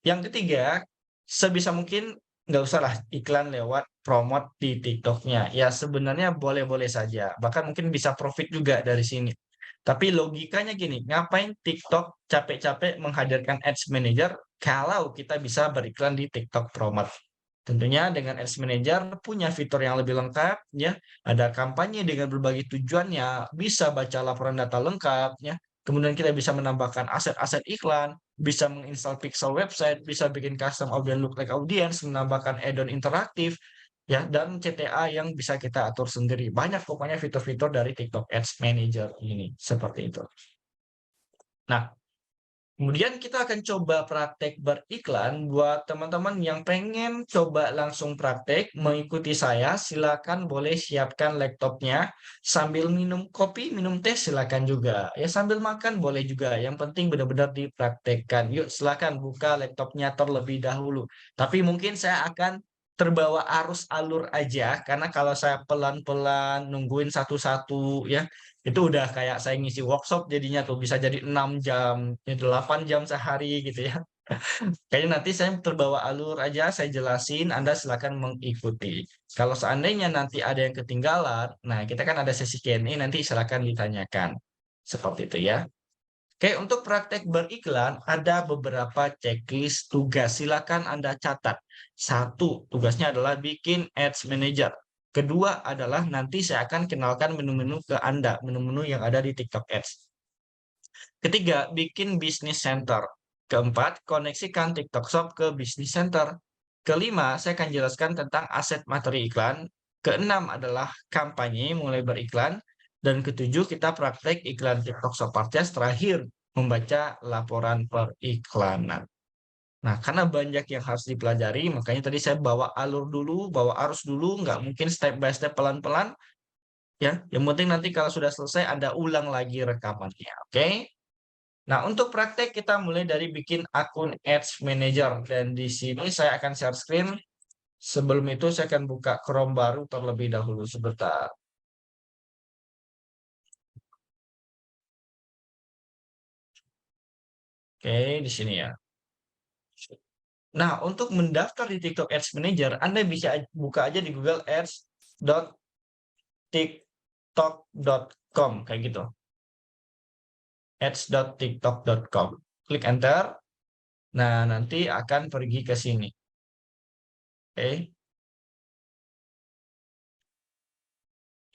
Yang ketiga, sebisa mungkin nggak usah lah iklan lewat promote di TikTok-nya. Ya, sebenarnya boleh-boleh saja. Bahkan mungkin bisa profit juga dari sini. Tapi logikanya gini, ngapain TikTok capek-capek menghadirkan Ads Manager kalau kita bisa beriklan di TikTok Promote? Tentunya dengan Ads Manager punya fitur yang lebih lengkap, ya. Ada kampanye dengan berbagai tujuannya, bisa baca laporan data lengkap, ya. Kemudian kita bisa menambahkan aset-aset iklan, bisa menginstal pixel website, bisa bikin custom audience look like audience, menambahkan add-on interaktif, ya, dan CTA yang bisa kita atur sendiri. Banyak pokoknya fitur-fitur dari TikTok Ads Manager ini, seperti itu. Nah, kemudian kita akan coba praktek beriklan buat teman-teman yang pengen coba langsung praktek, mengikuti saya, silakan boleh siapkan laptopnya, sambil minum kopi, minum teh silakan juga. Ya sambil makan boleh juga, yang penting benar-benar dipraktekkan. Yuk silakan buka laptopnya terlebih dahulu. Tapi mungkin saya akan terbawa arus alur aja, karena kalau saya pelan-pelan nungguin satu-satu ya, itu udah kayak saya ngisi workshop jadinya tuh bisa jadi 6 jam, 8 jam sehari gitu ya. Kayaknya nanti saya terbawa alur aja, saya jelasin, Anda silakan mengikuti. Kalau seandainya nanti ada yang ketinggalan, nah kita kan ada sesi Q&A, nanti silakan ditanyakan. Seperti itu ya. Oke, untuk praktek beriklan ada beberapa checklist tugas. Silakan Anda catat. 1, tugasnya adalah bikin Ads Manager. Kedua adalah nanti saya akan kenalkan menu-menu ke Anda, menu-menu yang ada di TikTok Ads. Ketiga, bikin Business Center. Keempat, koneksikan TikTok Shop ke Business Center. Kelima, saya akan jelaskan tentang aset materi iklan. Keenam adalah kampanye mulai beriklan. Dan ketujuh, kita praktek iklan TikTok Shop Purchase. Terakhir, membaca laporan periklanan. Nah, karena banyak yang harus dipelajari, makanya tadi saya bawa alur dulu, bawa arus dulu, nggak mungkin step by step pelan-pelan. Ya, yang penting nanti kalau sudah selesai, Anda ulang lagi rekamannya, oke? Nah, untuk praktek kita mulai dari bikin akun Ads Manager. Dan di sini saya akan share screen. Sebelum itu saya akan buka Chrome baru terlebih dahulu sebentar. Oke, di sini ya. Nah, untuk mendaftar di TikTok Ads Manager, Anda bisa buka aja di Google ads.tiktok.com kayak gitu. ads.tiktok.com. Klik enter. Nah, nanti akan pergi ke sini. Oke.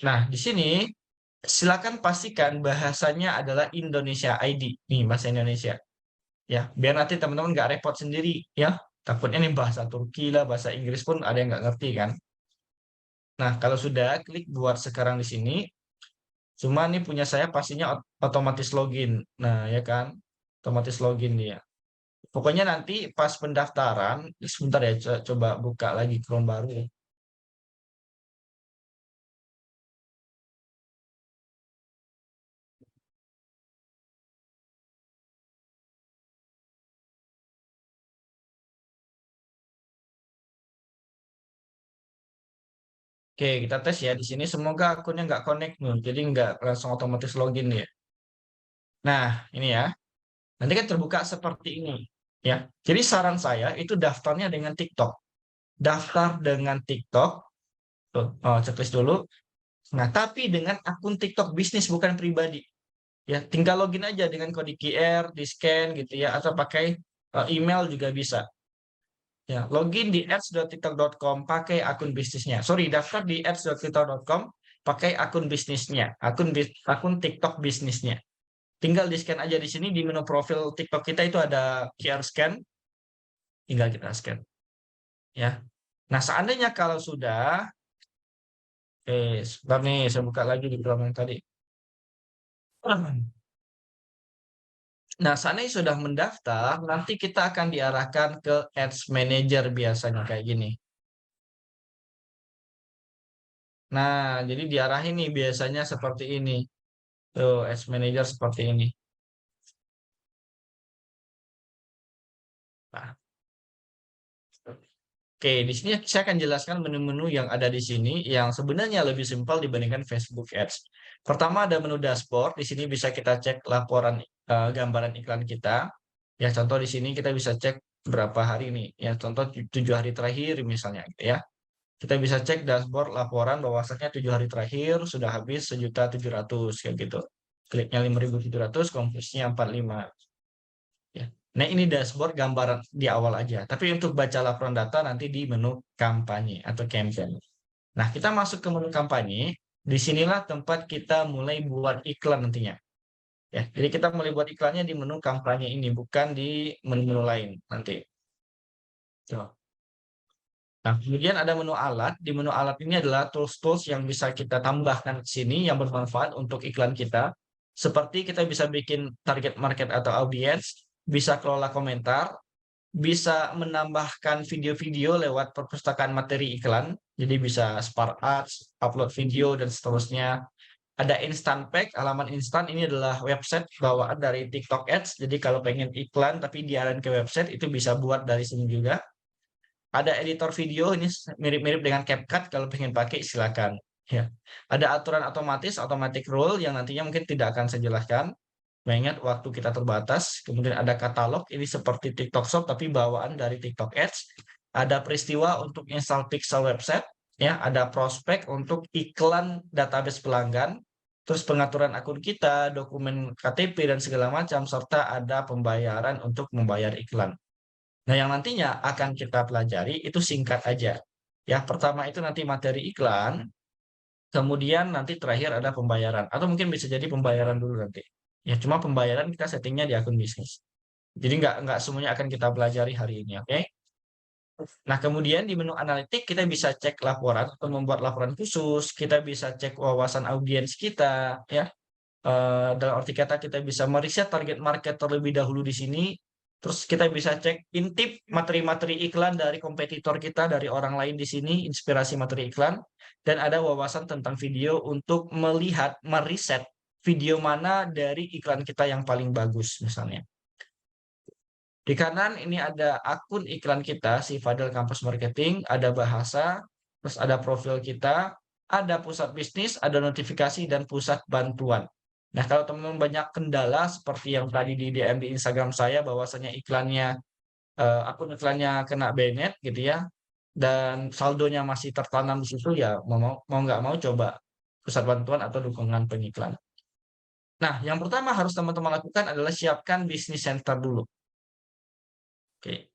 Nah, di sini silakan pastikan bahasanya adalah Indonesia ID, nih bahasa Indonesia. Ya, biar nanti teman-teman nggak repot sendiri ya. Takutnya nih bahasa Turki lah, bahasa Inggris pun ada yang nggak ngerti kan. Nah, kalau sudah klik buat sekarang di sini, cuma nih punya saya pastinya otomatis login. Nah, ya kan, otomatis login dia. Pokoknya nanti pas pendaftaran, sebentar ya, coba buka lagi Chrome baru ya. Oke, kita tes ya. Di sini semoga akunnya nggak connect nih, jadi nggak langsung otomatis login ya. Nah, ini ya. Nanti kan terbuka seperti ini. Ya, jadi saran saya itu daftarnya dengan TikTok. Daftar dengan TikTok. Tuh, checklist dulu. Nah, tapi dengan akun TikTok bisnis bukan pribadi. Ya, tinggal login aja dengan kode QR, di-scan gitu ya, atau pakai email juga bisa. Ya, login di ads.tiktok.com pakai akun bisnisnya. Sorry, daftar di ads.tiktok.com pakai akun bisnisnya, akun TikTok bisnisnya. Tinggal di-scan aja di sini di menu profil TikTok kita itu ada QR scan, tinggal kita scan. Ya. Nah, seandainya kalau sudah, sebentar nih, saya buka lagi di Chrome yang tadi. Nah, seandainya sudah mendaftar, nanti kita akan diarahkan ke Ads Manager biasanya kayak gini. Nah, jadi diarahin nih biasanya seperti ini. Tuh, Ads Manager seperti ini. Nah, oke, di sini saya akan jelaskan menu-menu yang ada di sini yang sebenarnya lebih simpel dibandingkan Facebook Ads. Pertama ada menu dashboard, di sini bisa kita cek laporan gambaran iklan kita. Ya, contoh di sini kita bisa cek berapa hari ini. Ya, contoh 7 hari terakhir misalnya gitu ya. Kita bisa cek dashboard laporan bahwasanya 7 hari terakhir sudah habis 1.700.000 kayak gitu. Kliknya 5.700, konversinya 45. Ya. Nah, ini dashboard gambaran di awal aja. Tapi untuk baca laporan data nanti di menu kampanye atau campaign. Nah, kita masuk ke menu kampanye. Disinilah tempat kita mulai buat iklan nantinya. Ya, jadi kita mulai buat iklannya di menu kampanye ini, bukan di menu-menu lain nanti. Tuh. Nah, kemudian ada menu alat. Di menu alat ini adalah tools-tools yang bisa kita tambahkan ke sini yang bermanfaat untuk iklan kita. Seperti kita bisa bikin target market atau audience, bisa kelola komentar, bisa menambahkan video-video lewat perpustakaan materi iklan. Jadi bisa Spark Ads, upload video, dan seterusnya. Ada Instant Pack, halaman instan ini adalah website bawaan dari TikTok Ads. Jadi kalau pengen iklan tapi diarahin ke website, itu bisa buat dari sini juga. Ada editor video, ini mirip-mirip dengan CapCut, kalau pengen pakai silakan. Ya. Ada aturan otomatis, automatic rule yang nantinya mungkin tidak akan saya jelaskan. Mengingat waktu kita terbatas. Kemudian ada katalog, ini seperti TikTok Shop tapi bawaan dari TikTok Ads. Ada peristiwa untuk install pixel website, ya. Ada prospek untuk iklan database pelanggan. Terus pengaturan akun kita, dokumen KTP dan segala macam, serta ada pembayaran untuk membayar iklan. Nah, yang nantinya akan kita pelajari itu singkat aja. Ya, pertama itu nanti materi iklan, kemudian nanti terakhir ada pembayaran. Atau mungkin bisa jadi pembayaran dulu nanti. Ya, cuma pembayaran kita settingnya di akun bisnis. Jadi nggak semuanya akan kita pelajari hari ini, oke? Nah, kemudian di menu analitik kita bisa cek laporan atau membuat laporan khusus. Kita bisa cek wawasan audiens kita, ya. Dalam arti kata kita bisa meriset target market terlebih dahulu di sini. Terus kita bisa cek intip materi-materi iklan dari kompetitor kita, dari orang lain di sini, inspirasi materi iklan. Dan ada wawasan tentang video untuk melihat, meriset video mana dari iklan kita yang paling bagus misalnya. Di kanan ini ada akun iklan kita, si Fadel Campus Marketing, ada bahasa, terus ada profil kita, ada pusat bisnis, ada notifikasi, dan pusat bantuan. Nah, kalau teman-teman banyak kendala seperti yang tadi di DM di Instagram saya bahwasanya iklannya akun iklannya kena banned gitu ya, dan saldonya masih tertanam di situ ya mau nggak mau coba pusat bantuan atau dukungan pengiklan. Nah, yang pertama harus teman-teman lakukan adalah siapkan bisnis center dulu. Oke.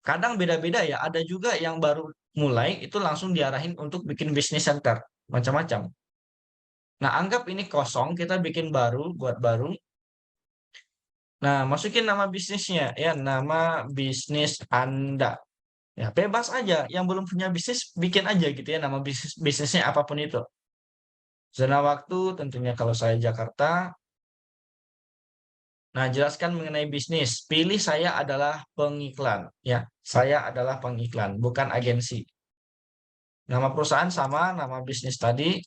Kadang beda-beda ya, ada juga yang baru mulai itu langsung diarahin untuk bikin bisnis center, macam-macam. Nah, anggap ini kosong, kita bikin baru, buat baru. Nah, masukin nama bisnisnya, ya, nama bisnis Anda. Ya, bebas aja. Yang belum punya bisnis, bikin aja gitu ya, nama bisnisnya apapun itu. Zona waktu, tentunya kalau saya Jakarta. Nah, jelaskan mengenai bisnis. Pilih saya adalah pengiklan, ya. Saya adalah pengiklan, bukan agensi. Nama perusahaan sama, nama bisnis tadi.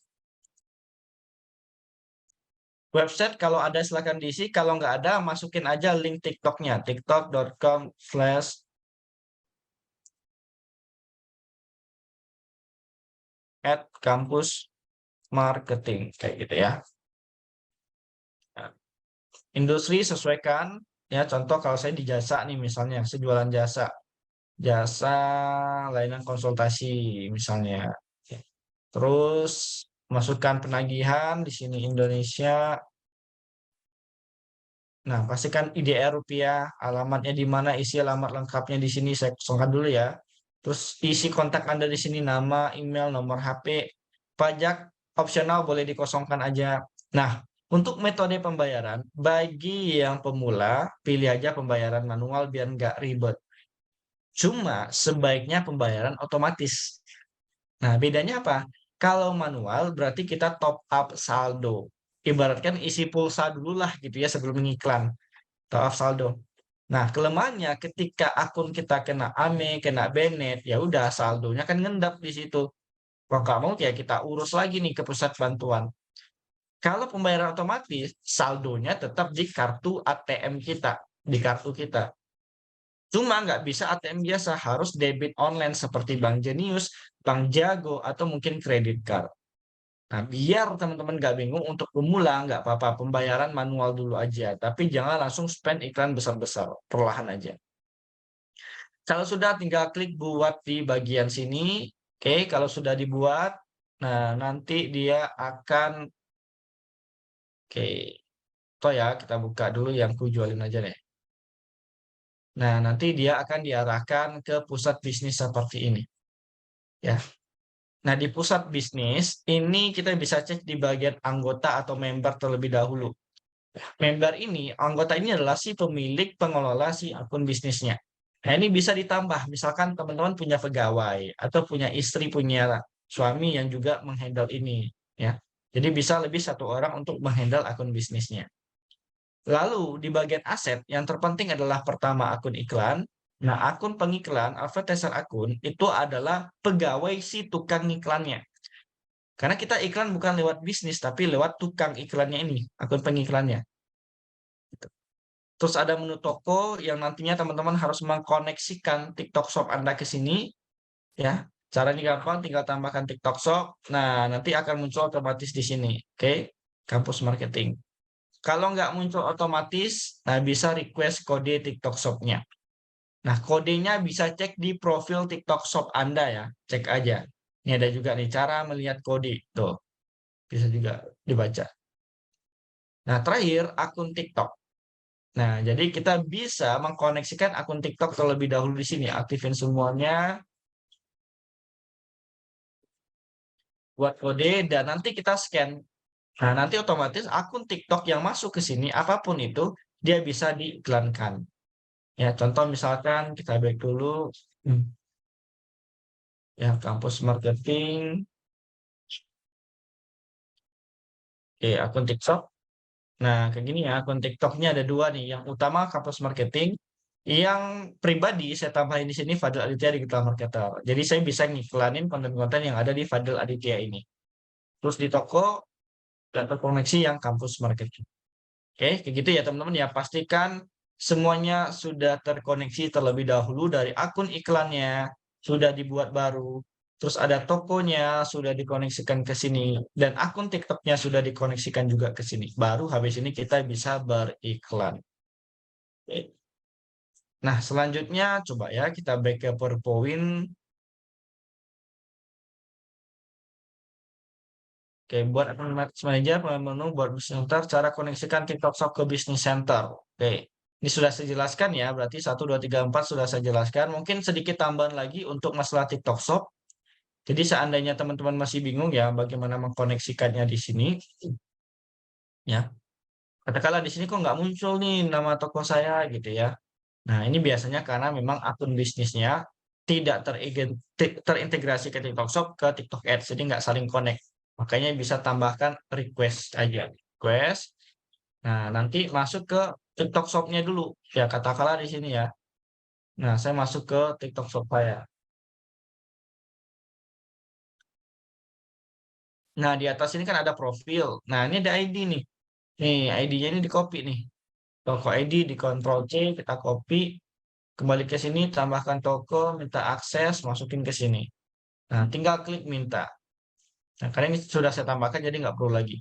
Website kalau ada silahkan diisi, kalau nggak ada masukin aja link TikToknya, tiktok.com/ @kampus marketing kayak gitu ya. Nah, industri sesuaikan ya, contoh kalau saya di jasa nih misalnya, saya jualan jasa layanan konsultasi misalnya. Terus masukkan penagihan di sini Indonesia. Nah, pastikan IDR rupiah, alamatnya di mana, isi alamat lengkapnya di sini saya kosongkan dulu ya. Terus isi kontak Anda di sini, nama, email, nomor HP. Pajak opsional boleh dikosongkan aja. Nah, untuk metode pembayaran, bagi yang pemula, pilih aja pembayaran manual biar nggak ribet. Cuma sebaiknya pembayaran otomatis. Nah, bedanya apa? Kalau manual berarti kita top up saldo. Ibaratkan isi pulsa dulu lah gitu ya sebelum mengiklan. Top up saldo. Nah, kelemahannya ketika akun kita kena AME, kena banned, ya udah saldonya kan ngendap di situ. Kalau nggak mau ya kita urus lagi nih ke pusat bantuan. Kalau pembayaran otomatis, saldonya tetap di kartu ATM kita, di kartu kita. Cuma nggak bisa ATM biasa, harus debit online seperti Bank Jenius, Bank Jago, atau mungkin kredit card. Nah, biar teman-teman nggak bingung untuk pemula, nggak apa-apa, pembayaran manual dulu aja. Tapi jangan langsung spend iklan besar-besar, perlahan aja. Kalau sudah tinggal klik buat di bagian sini. Oke, kalau sudah dibuat, nah nanti dia akan, oke, toh ya kita buka dulu yang ku jualin aja deh. Nah, nanti dia akan diarahkan ke pusat bisnis seperti ini. Ya. Nah, di pusat bisnis ini kita bisa cek di bagian anggota atau member terlebih dahulu. Member ini, anggota ini adalah si pemilik pengelola si akun bisnisnya. Nah, ini bisa ditambah. Misalkan teman-teman punya pegawai atau punya istri, punya suami yang juga menghandle ini, ya. Jadi bisa lebih satu orang untuk menghandle akun bisnisnya. Lalu di bagian aset yang terpenting adalah pertama akun iklan. Nah, akun pengiklan, advertiser akun itu adalah pegawai si tukang iklannya. Karena kita iklan bukan lewat bisnis, tapi lewat tukang iklannya ini, akun pengiklannya. Terus ada menu toko yang nantinya teman-teman harus mengkoneksikan TikTok Shop Anda ke sini. Ya, caranya gampang, tinggal tambahkan TikTok Shop. Nah, nanti akan muncul otomatis di sini. Oke, kampus marketing. Kalau nggak muncul otomatis, nah bisa request kode TikTok Shop-nya. Nah, kodenya bisa cek di profil TikTok Shop Anda ya. Cek aja. Ini ada juga nih cara melihat kode. Tuh, bisa juga dibaca. Nah, terakhir akun TikTok. Nah, jadi kita bisa mengkoneksikan akun TikTok terlebih dahulu di sini. Aktifin semuanya. Buat kode dan nanti kita scan. Nah, nanti otomatis akun TikTok yang masuk ke sini, apapun itu, dia bisa diiklankan. Ya, contoh misalkan kita back dulu. Ya, kampus marketing. Oke, akun TikTok. Nah, kayak gini ya, akun TikToknya ada dua nih. Yang utama kampus marketing. Yang pribadi saya tambahin di sini Fadil Aditya Digital Marketer. Jadi saya bisa ngiklanin konten-konten yang ada di Fadil Aditya ini. Terus di toko dan terkoneksi yang kampus marketing. Oke, kayak gitu ya teman-teman ya. Pastikan semuanya sudah terkoneksi terlebih dahulu dari akun iklannya, sudah dibuat baru. Terus ada tokonya, sudah dikoneksikan ke sini. Dan akun TikToknya sudah dikoneksikan juga ke sini. Baru habis ini kita bisa beriklan. Oke. Nah, selanjutnya coba ya kita back ke PowerPoint. Oke, buat akun manager, menu buat Business Center, cara koneksikan TikTok Shop ke Business Center. Oke, ini sudah saya jelaskan ya, berarti 1, 2, 3, 4 sudah saya jelaskan. Mungkin sedikit tambahan lagi untuk masalah TikTok Shop. Jadi seandainya teman-teman masih bingung ya bagaimana mengkoneksikannya di sini, ya. Katakanlah di sini kok nggak muncul nih nama toko saya gitu ya. Nah, ini biasanya karena memang akun bisnisnya tidak terintegrasi ke TikTok Shop, ke TikTok Ads, jadi nggak saling connect. Makanya bisa tambahkan request aja, request. Nah, nanti masuk ke TikTok Shop-nya dulu. Ya, katakanlah di sini ya. Nah, saya masuk ke TikTok Shop saya. Nah, di atas ini kan ada profil. Nah, ini ada ID nih. Nih, ID-nya ini di-copy nih. Toko ID di Ctrl C, kita copy. Kembali ke sini, tambahkan toko, minta akses, masukin ke sini. Nah, tinggal klik minta. Nah, karena ini sudah saya tambahkan, jadi nggak perlu lagi.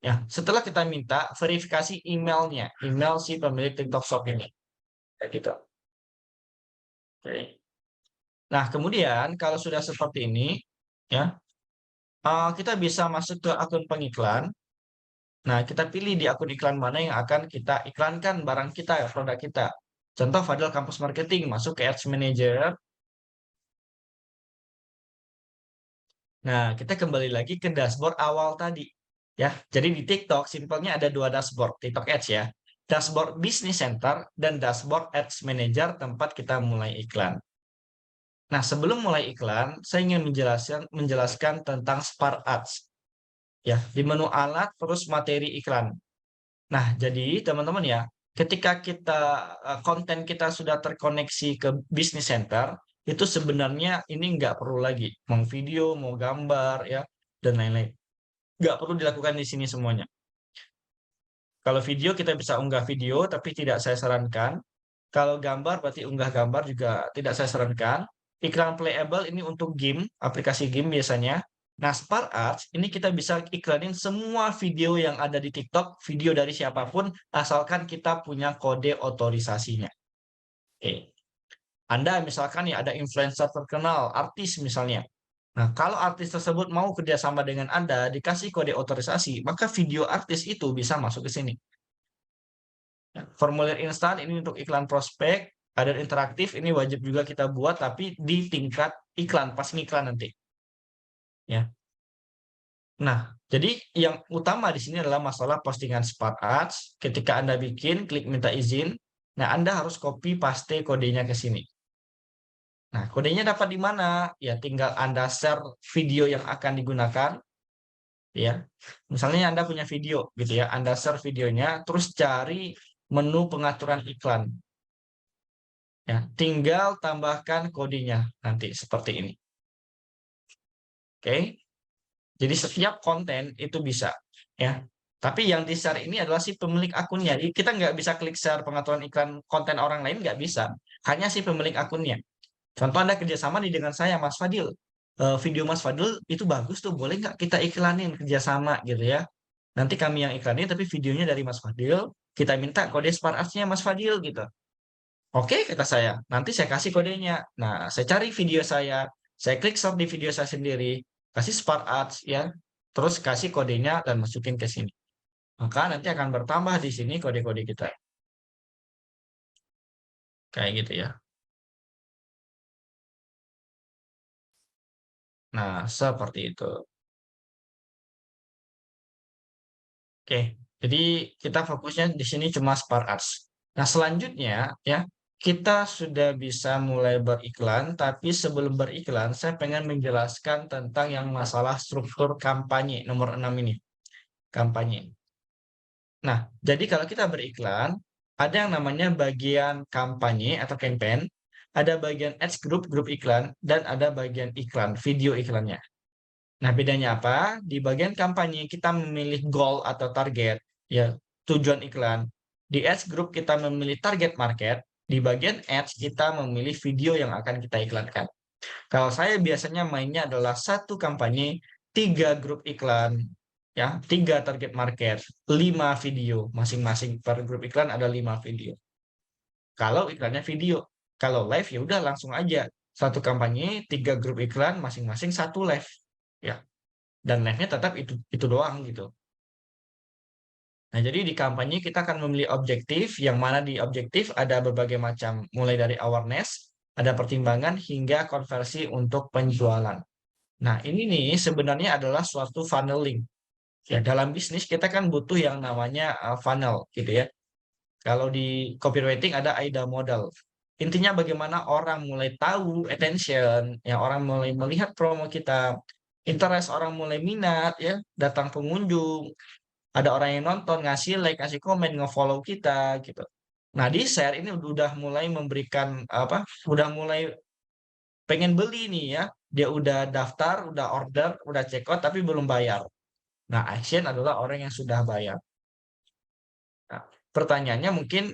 Ya, setelah kita minta, verifikasi emailnya. Email si pemilik TikTok Shop ini. Kayak gitu. Oke. Nah, kemudian kalau sudah seperti ini, ya, kita bisa masuk ke akun pengiklan. Nah, kita pilih di akun iklan mana yang akan kita iklankan barang kita, produk kita. Contoh Fadil Campus Marketing, masuk ke Ads Manager. Nah, kita kembali lagi ke dashboard awal tadi. Ya, jadi di TikTok simpelnya ada dua dashboard, TikTok Ads ya. Dashboard Business Center dan dashboard Ads Manager tempat kita mulai iklan. Nah, sebelum mulai iklan, saya ingin menjelaskan tentang Smart Ads. Ya, di menu alat terus materi iklan. Nah, jadi teman-teman ya, ketika konten kita sudah terkoneksi ke Business Center, itu sebenarnya ini nggak perlu lagi mau video, mau gambar ya, dan lain-lain. Nggak perlu dilakukan di sini semuanya. Kalau video kita bisa unggah video, tapi tidak saya sarankan. Kalau gambar berarti unggah gambar juga tidak saya sarankan. Iklan playable ini untuk game, aplikasi game biasanya. Nah, Smart Ads ini kita bisa iklanin semua video yang ada di TikTok, video dari siapapun, asalkan kita punya kode otorisasinya. Oke. Anda misalkan ya ada influencer terkenal, artis misalnya. Nah, kalau artis tersebut mau kerjasama dengan Anda, dikasih kode otorisasi, maka video artis itu bisa masuk ke sini. Formulir instan ini untuk iklan prospek, ada interaktif ini wajib juga kita buat, tapi di tingkat iklan, pas ngiklan nanti. Ya. Nah, jadi yang utama di sini adalah masalah postingan Smart Ads. Ketika Anda bikin, klik minta izin. Nah, Anda harus copy paste kodenya ke sini. Nah, kodenya dapat di mana? Ya, tinggal Anda share video yang akan digunakan. Ya, misalnya Anda punya video, gitu ya. Anda share videonya, terus cari menu pengaturan iklan. Ya, tinggal tambahkan kodenya nanti seperti ini. Oke. Jadi setiap konten itu bisa, ya. Tapi yang di-share ini adalah si pemilik akunnya. Jadi kita nggak bisa klik share pengaturan iklan konten orang lain, nggak bisa. Hanya si pemilik akunnya. Contoh Anda kerjasama nih dengan saya, Mas Fadil. Video Mas Fadil itu bagus tuh, boleh nggak kita iklanin kerjasama gitu ya. Nanti kami yang iklanin, tapi videonya dari Mas Fadil. Kita minta kode Smart Ads-nya Mas Fadil gitu. Oke, kata saya. Nanti saya kasih kodenya. Nah, saya cari video saya klik share di video saya sendiri, kasih Smart Ads ya, terus kasih kodenya dan masukin ke sini. Maka nanti akan bertambah di sini kode-kode kita. Kayak gitu ya. Nah, seperti itu. Oke, jadi kita fokusnya di sini cuma Smart Ads. Nah, selanjutnya ya, kita sudah bisa mulai beriklan, tapi sebelum beriklan, saya pengen menjelaskan tentang yang masalah struktur kampanye, nomor 6 ini. Kampanye. Nah, jadi kalau kita beriklan, ada yang namanya bagian kampanye atau campaign, ada bagian ads group, grup iklan, dan ada bagian iklan, video iklannya. Nah, bedanya apa? Di bagian kampanye kita memilih goal atau target, ya, tujuan iklan. Di ads group kita memilih target market, di bagian ads kita memilih video yang akan kita iklankan. Kalau saya biasanya mainnya adalah satu kampanye, 3 grup iklan, ya, 3 target market, 5 video, masing-masing per grup iklan ada 5 video. Kalau iklannya video, kalau live ya udah langsung aja. Satu kampanye, 3 grup iklan, masing-masing 1 live. Ya. Dan live-nya tetap itu doang gitu. Nah, jadi di kampanye kita akan memilih objektif, yang mana di objektif ada berbagai macam, mulai dari awareness, ada pertimbangan hingga konversi untuk penjualan. Nah, ini nih sebenarnya adalah suatu funneling. Ya, dalam bisnis kita kan butuh yang namanya funnel gitu ya. Kalau di copywriting ada AIDA model. Intinya bagaimana orang mulai tahu attention, ya orang mulai melihat promo kita, interest orang mulai minat ya, datang pengunjung, ada orang yang nonton, ngasih like, ngasih komen, nge-follow kita gitu. Nah, di share ini udah mulai memberikan apa? Udah mulai pengen beli nih ya. Dia udah daftar, udah order, udah check out tapi belum bayar. Nah, action adalah orang yang sudah bayar. Nah, pertanyaannya mungkin,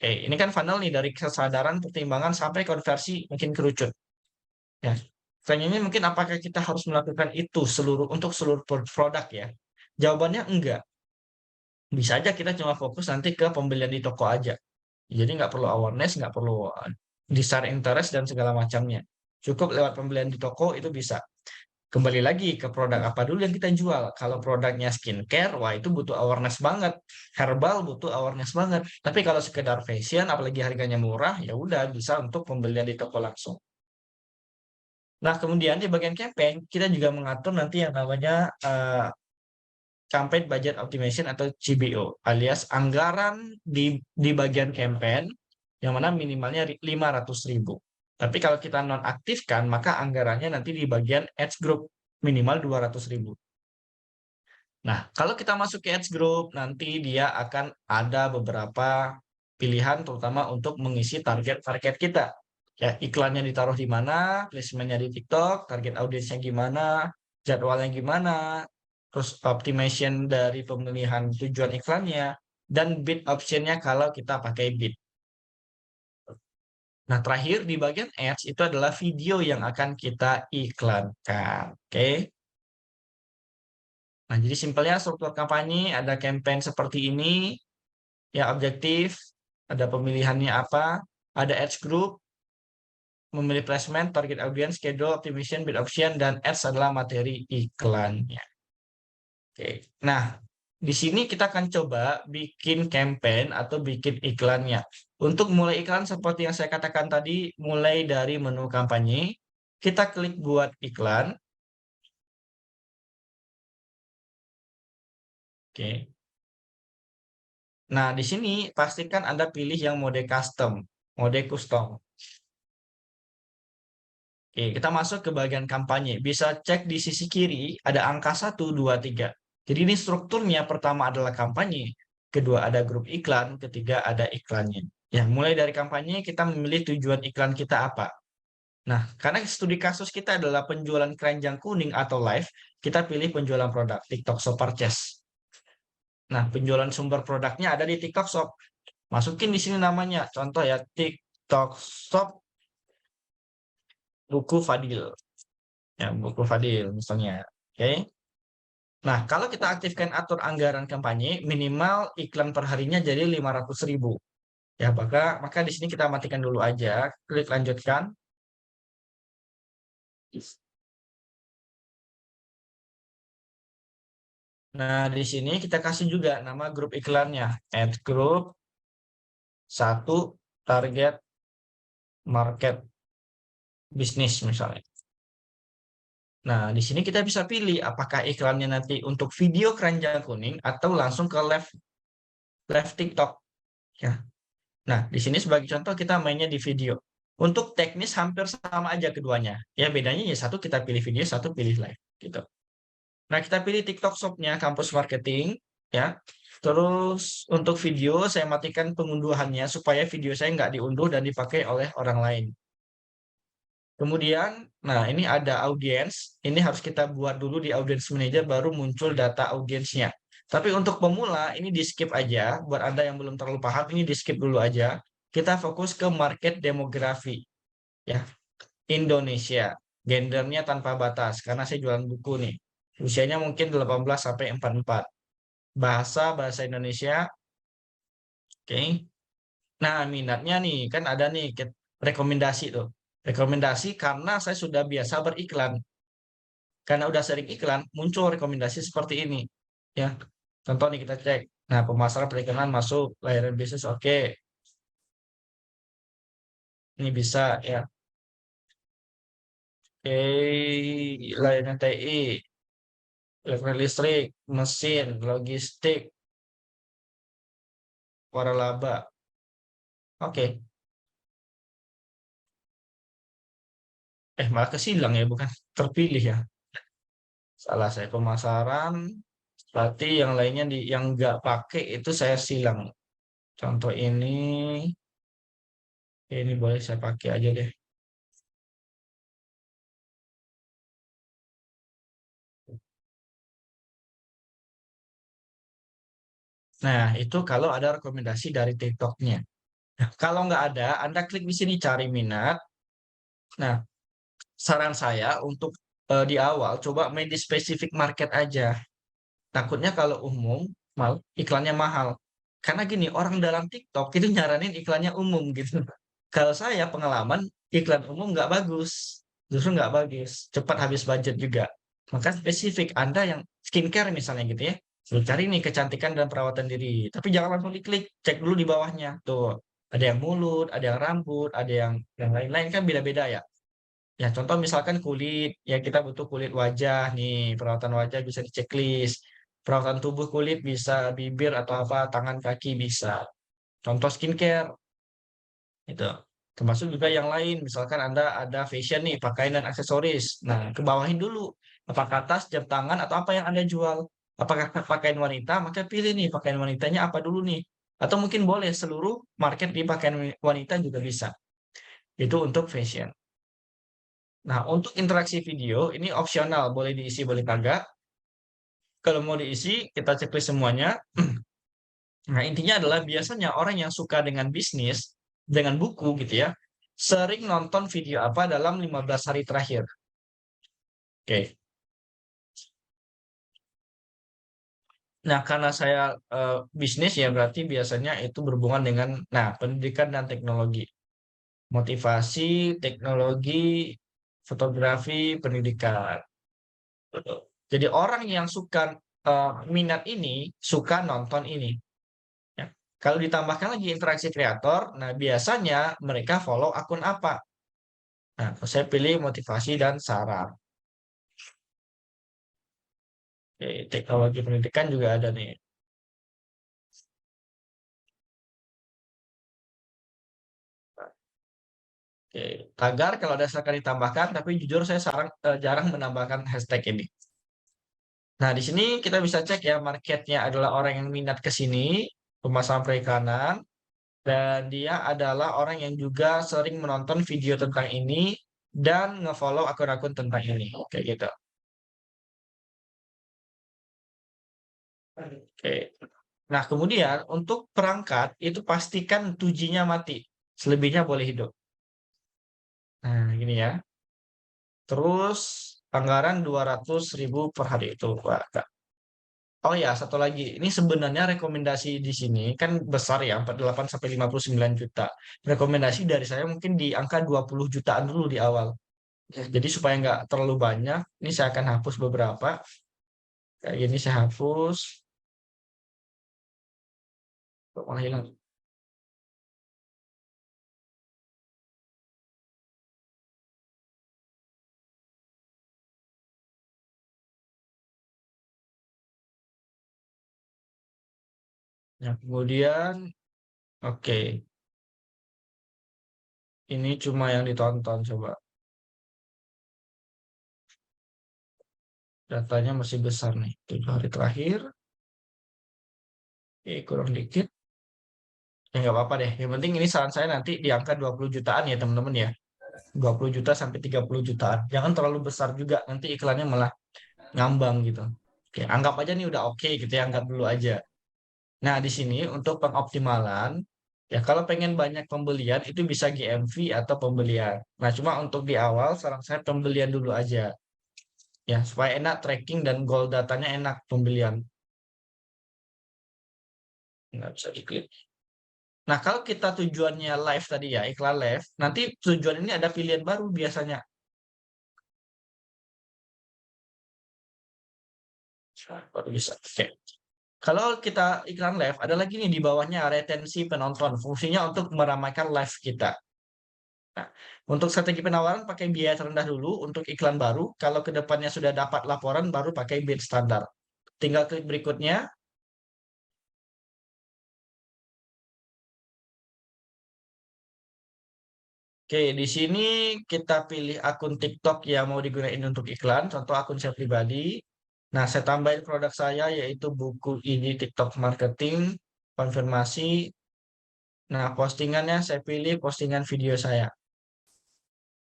ini kan funnel nih dari kesadaran, pertimbangan sampai konversi mungkin kerucut. Ya, pertanyaannya mungkin apakah kita harus melakukan itu untuk seluruh produk ya? Jawabannya enggak. Bisa aja kita cuma fokus nanti ke pembelian di toko aja. Jadi nggak perlu awareness, nggak perlu desire interest dan segala macamnya. Cukup lewat pembelian di toko itu bisa. Kembali lagi ke produk apa dulu yang kita jual. Kalau produknya skincare, wah itu butuh awareness banget. Herbal butuh awareness banget. Tapi kalau sekedar fashion, apalagi harganya murah, ya udah bisa untuk pembelian di toko langsung. Nah, kemudian di bagian campaign, kita juga mengatur nanti yang namanya campaign budget optimization atau CBO, alias anggaran di bagian campaign, yang mana minimalnya 500.000. Tapi kalau kita nonaktifkan, maka anggarannya nanti di bagian ads group minimal 200.000. Nah, kalau kita masuk ke ads group, nanti dia akan ada beberapa pilihan, terutama untuk mengisi target-target kita. Ya, iklannya ditaruh di mana, placementnya di TikTok, target audiensnya gimana, jadwalnya gimana, terus optimization dari pemilihan tujuan iklannya, dan bid optionnya kalau kita pakai bid. Nah, terakhir di bagian ads itu adalah video yang akan kita iklankan. Oke. Nah, jadi simpelnya struktur kampanye ada campaign seperti ini, ya objektif, ada pemilihannya apa, ada ads group, memilih placement, target audience, schedule, optimization, bid option, dan ads adalah materi iklannya. Oke. Nah, di sini kita akan coba bikin campaign atau bikin iklannya. Untuk mulai iklan seperti yang saya katakan tadi, mulai dari menu kampanye, kita klik buat iklan. Oke. Nah, di sini pastikan Anda pilih yang mode custom, mode custom. Oke, kita masuk ke bagian kampanye. Bisa cek di sisi kiri, ada angka 1, 2, 3. Jadi ini strukturnya, pertama adalah kampanye, kedua ada grup iklan, ketiga ada iklannya. Ya, mulai dari kampanye kita memilih tujuan iklan kita apa. Nah, karena studi kasus kita adalah penjualan keranjang kuning atau live, kita pilih penjualan produk, TikTok Shop Purchase. Nah, penjualan sumber produknya ada di TikTok Shop. Masukin di sini namanya, contoh ya, TikTok Shop buku Fadil. Ya, buku Fadil misalnya. Oke. Nah, kalau kita aktifkan atur anggaran kampanye, minimal iklan per harinya jadi 500.000. Ya, maka di sini kita matikan dulu aja, klik lanjutkan. Nah, di sini kita kasih juga nama grup iklannya, add group 1 target market bisnis misalnya. Nah, di sini kita bisa pilih apakah iklannya nanti untuk video keranjang kuning atau langsung ke live TikTok. Ya. Nah, di sini sebagai contoh kita mainnya di video. Untuk teknis hampir sama aja keduanya. Ya, bedanya ya satu kita pilih video, satu pilih live gitu. Nah, kita pilih TikTok Shop-nya Kampus Marketing ya. Terus untuk video saya matikan pengunduhannya supaya video saya nggak diunduh dan dipakai oleh orang lain. Kemudian, nah ini ada audiens. Ini harus kita buat dulu di Audience Manager baru muncul data audiensnya. Tapi untuk pemula ini di skip aja. Buat Anda yang belum terlalu paham ini di skip dulu aja. Kita fokus ke market demografi. Ya, Indonesia. Gendernya tanpa batas karena saya jualan buku nih. Usianya mungkin 18 sampai 44. Bahasa Indonesia. Oke. Nah, minatnya nih kan ada nih rekomendasi tuh. Rekomendasi karena saya sudah biasa beriklan. Karena udah sering iklan, muncul rekomendasi seperti ini. Ya, contoh nih kita cek. Nah, pemasaran periklanan masuk, layanan bisnis oke. Ini bisa ya. Oke, layanan TI, elektrik listrik, mesin, logistik, waralaba. Oke. Malah kesilang ya, bukan terpilih ya. Salah saya pemasaran. Berarti yang lainnya yang nggak pakai itu saya silang. Contoh ini boleh saya pakai aja deh. Nah, itu kalau ada rekomendasi dari TikTok-nya. Nah, kalau nggak ada, Anda klik di sini cari minat. Nah, saran saya untuk di awal coba main di spesifik market aja. Takutnya kalau umum, iklannya mahal. Karena gini, orang dalam TikTok itu nyaranin iklannya umum gitu. Kalau saya pengalaman, iklan umum nggak bagus. Justru nggak bagus. Cepat habis budget juga. Maka spesifik Anda yang skincare misalnya gitu ya. Suruh cari nih kecantikan dan perawatan diri. Tapi jangan langsung diklik. Cek dulu di bawahnya. Tuh, ada yang mulut, ada yang rambut, ada yang lain-lain kan beda-beda ya. Ya, contoh misalkan kulit, ya kita butuh kulit wajah nih, perawatan wajah bisa di checklist. Perawatan tubuh kulit bisa bibir atau apa, tangan kaki bisa. Contoh skincare itu. Termasuk juga yang lain, misalkan Anda ada fashion nih, pakaian dan aksesoris. Nah, ke bawahin dulu apakah tas, jam tangan atau apa yang Anda jual. Apakah pakaian wanita, maka pilih nih pakaian wanitanya apa dulu nih. Atau mungkin boleh seluruh market di pakaian wanita juga bisa. Itu untuk fashion. Nah, untuk interaksi video ini opsional, boleh diisi, boleh kagak. Kalau mau diisi, kita checklist semuanya. Nah, intinya adalah biasanya orang yang suka dengan bisnis, dengan buku gitu ya, sering nonton video apa dalam 15 hari terakhir. Oke. Nah, karena saya bisnis ya berarti biasanya itu berhubungan dengan pendidikan dan teknologi. Motivasi, teknologi, fotografi, pendidikan. Jadi orang yang suka minat ini, suka nonton ini. Ya. Kalau ditambahkan lagi interaksi kreator, nah biasanya mereka follow akun apa? Nah, saya pilih motivasi dan saran. Oke, teknologi pendidikan juga ada nih. Oke, tagar kalau ada silakan ditambahkan, tapi jujur saya jarang menambahkan hashtag ini. Nah, di sini kita bisa cek ya, marketnya adalah orang yang minat ke sini, pemasaran perikanan, dan dia adalah orang yang juga sering menonton video tentang ini dan nge-follow akun-akun tentang ini. Kayak gitu. Oke. Nah, kemudian untuk perangkat itu pastikan 2G-nya mati. Selebihnya boleh hidup. Nah, gini ya. Terus anggaran 200.000 per hari itu. Wah, oh ya, satu lagi. Ini sebenarnya rekomendasi di sini kan besar ya, 48 sampai 59 juta. Rekomendasi dari saya mungkin di angka 20 jutaan dulu di awal. Jadi supaya nggak terlalu banyak, ini saya akan hapus beberapa. Kayak gini saya hapus. Kok malah hilang? Nah, kemudian, oke. Ini cuma yang ditonton, coba. Datanya masih besar nih. 7 hari terakhir. Oke, kurang dikit. Ya nggak apa-apa deh. Yang penting ini saran saya nanti di angka 20 jutaan ya teman-teman ya. 20 juta sampai 30 jutaan. Jangan terlalu besar juga. Nanti iklannya malah ngambang gitu. Oke, anggap aja nih udah oke gitu ya. Anggap dulu aja. Nah, di sini untuk pengoptimalan, ya kalau pengen banyak pembelian itu bisa GMV atau pembelian. Nah, cuma untuk di awal saran saya pembelian dulu aja. Ya, supaya enak tracking dan goal datanya enak pembelian. Nggak bisa diklik. Nah, kalau kita tujuannya live tadi ya, iklan live, nanti tujuan ini ada pilihan baru biasanya. Baru bisa. Oke. Kalau kita iklan live, ada lagi nih di bawahnya retensi penonton. Fungsinya untuk meramaikan live kita. Nah, untuk strategi penawaran pakai biaya terendah dulu untuk iklan baru. Kalau ke depannya sudah dapat laporan, baru pakai bid standar. Tinggal klik berikutnya. Oke, di sini kita pilih akun TikTok yang mau digunakan untuk iklan. Contoh akun saya pribadi. Nah, saya tambahin produk saya yaitu buku ini TikTok marketing, konfirmasi. Nah, postingannya saya pilih postingan video saya.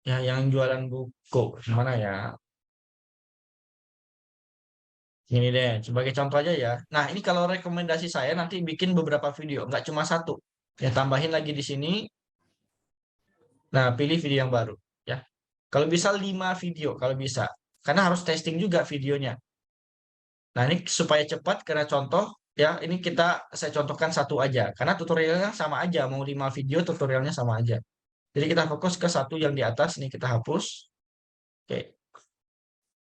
Ya, yang jualan buku. Mana ya? Ini deh, sebagai contoh aja ya. Nah, ini kalau rekomendasi saya nanti bikin beberapa video, nggak cuma satu. Ya, tambahin lagi di sini. Nah, pilih video yang baru. Ya, kalau bisa 5 video, kalau bisa. Karena harus testing juga videonya. Nah, ini supaya cepat, karena contoh, ya, ini saya contohkan satu aja. Karena tutorialnya sama aja, mau 5 video, tutorialnya sama aja. Jadi kita fokus ke satu yang di atas, ini kita hapus. Oke.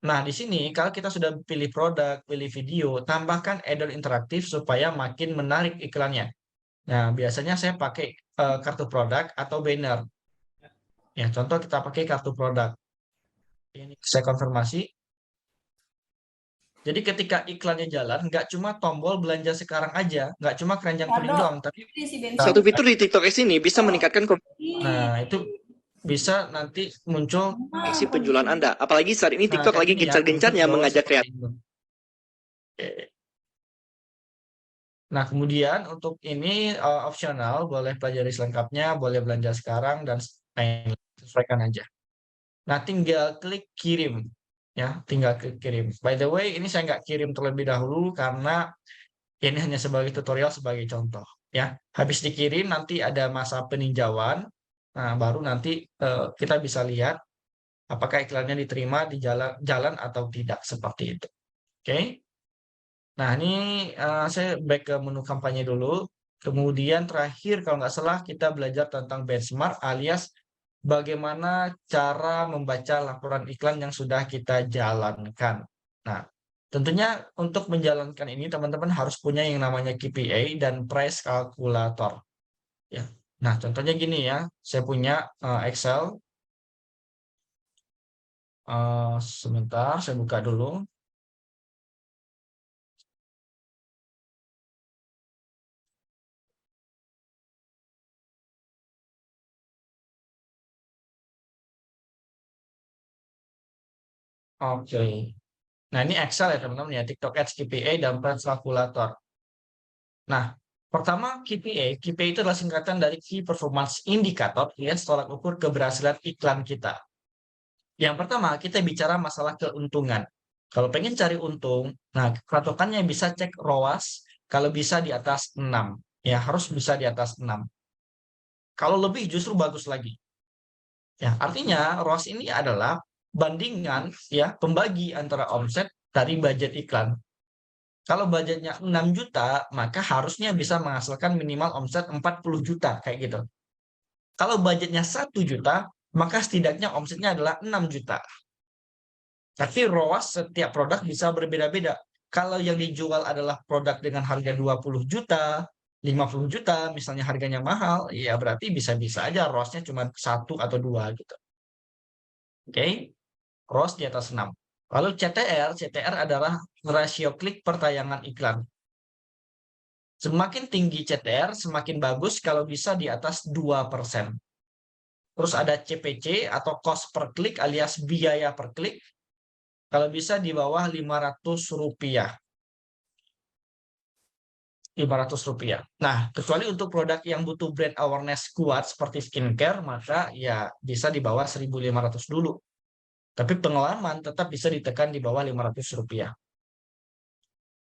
Nah, di sini kalau kita sudah pilih produk, pilih video, tambahkan add-on interaktif supaya makin menarik iklannya. Nah, biasanya saya pakai kartu produk atau banner. Ya, contoh kita pakai kartu produk. Ini saya konfirmasi. Jadi ketika iklannya jalan, nggak cuma tombol belanja sekarang aja, nggak cuma keranjang kuning doang, tapi Satu fitur di TikTok S ini bisa meningkatkan nah itu bisa nanti muncul koneksi penjualan Anda. Apalagi saat ini TikTok kayak lagi gini ya, gencar-gencarnya muncul mengajak seperti kreatif. itu. Oke. Nah, kemudian untuk ini opsional, boleh pelajari selengkapnya, boleh belanja sekarang, dan sesuaikan aja. Nah, tinggal klik kirim. Ya, tinggal klik kirim. By the way, ini saya nggak kirim terlebih dahulu karena ini hanya sebagai tutorial, sebagai contoh. Ya, habis dikirim nanti ada masa peninjauan. Nah, baru nanti kita bisa lihat apakah iklannya diterima di jalan atau tidak, seperti itu. Oke. Nah, ini saya back ke menu kampanye dulu. Kemudian terakhir, kalau nggak salah, kita belajar tentang benchmark alias bagaimana cara membaca laporan iklan yang sudah kita jalankan. Nah, tentunya untuk menjalankan ini, teman-teman harus punya yang namanya KPI dan price calculator. Ya. Nah, contohnya gini ya, saya punya Excel. Sebentar, saya buka dulu. Oke. Nah, ini Excel ya teman-teman ya, TikTok Ads KPI dan price calculator. Nah, pertama KPI itu adalah singkatan dari Key Performance Indicator, alias tolak ukur keberhasilan iklan kita. Yang pertama, kita bicara masalah keuntungan. Kalau pengen cari untung, nah patokannya bisa cek ROAS, kalau bisa di atas 6. Ya, harus bisa di atas 6. Kalau lebih justru bagus lagi. Ya, artinya ROAS ini adalah bandingan ya pembagi antara omset dari budget iklan. Kalau budgetnya 6 juta, maka harusnya bisa menghasilkan minimal omset 40 juta, kayak gitu. Kalau budgetnya 1 juta, maka setidaknya omsetnya adalah 6 juta. Tapi ROAS setiap produk bisa berbeda-beda. Kalau yang dijual adalah produk dengan harga 20 juta, 50 juta, misalnya harganya mahal, ya berarti bisa-bisa aja ROAS-nya cuma 1 atau 2 gitu. Oke, ROAS di atas 6. Lalu CTR adalah rasio klik per tayangan iklan. Semakin tinggi CTR, semakin bagus kalau bisa di atas 2%. Terus ada CPC atau cost per klik alias biaya per klik. Kalau bisa di bawah Rp500. Rp500. Nah, kecuali untuk produk yang butuh brand awareness kuat seperti skincare, maka ya bisa di bawah Rp1.500 dulu. Tapi pengalaman tetap bisa ditekan di bawah Rp500.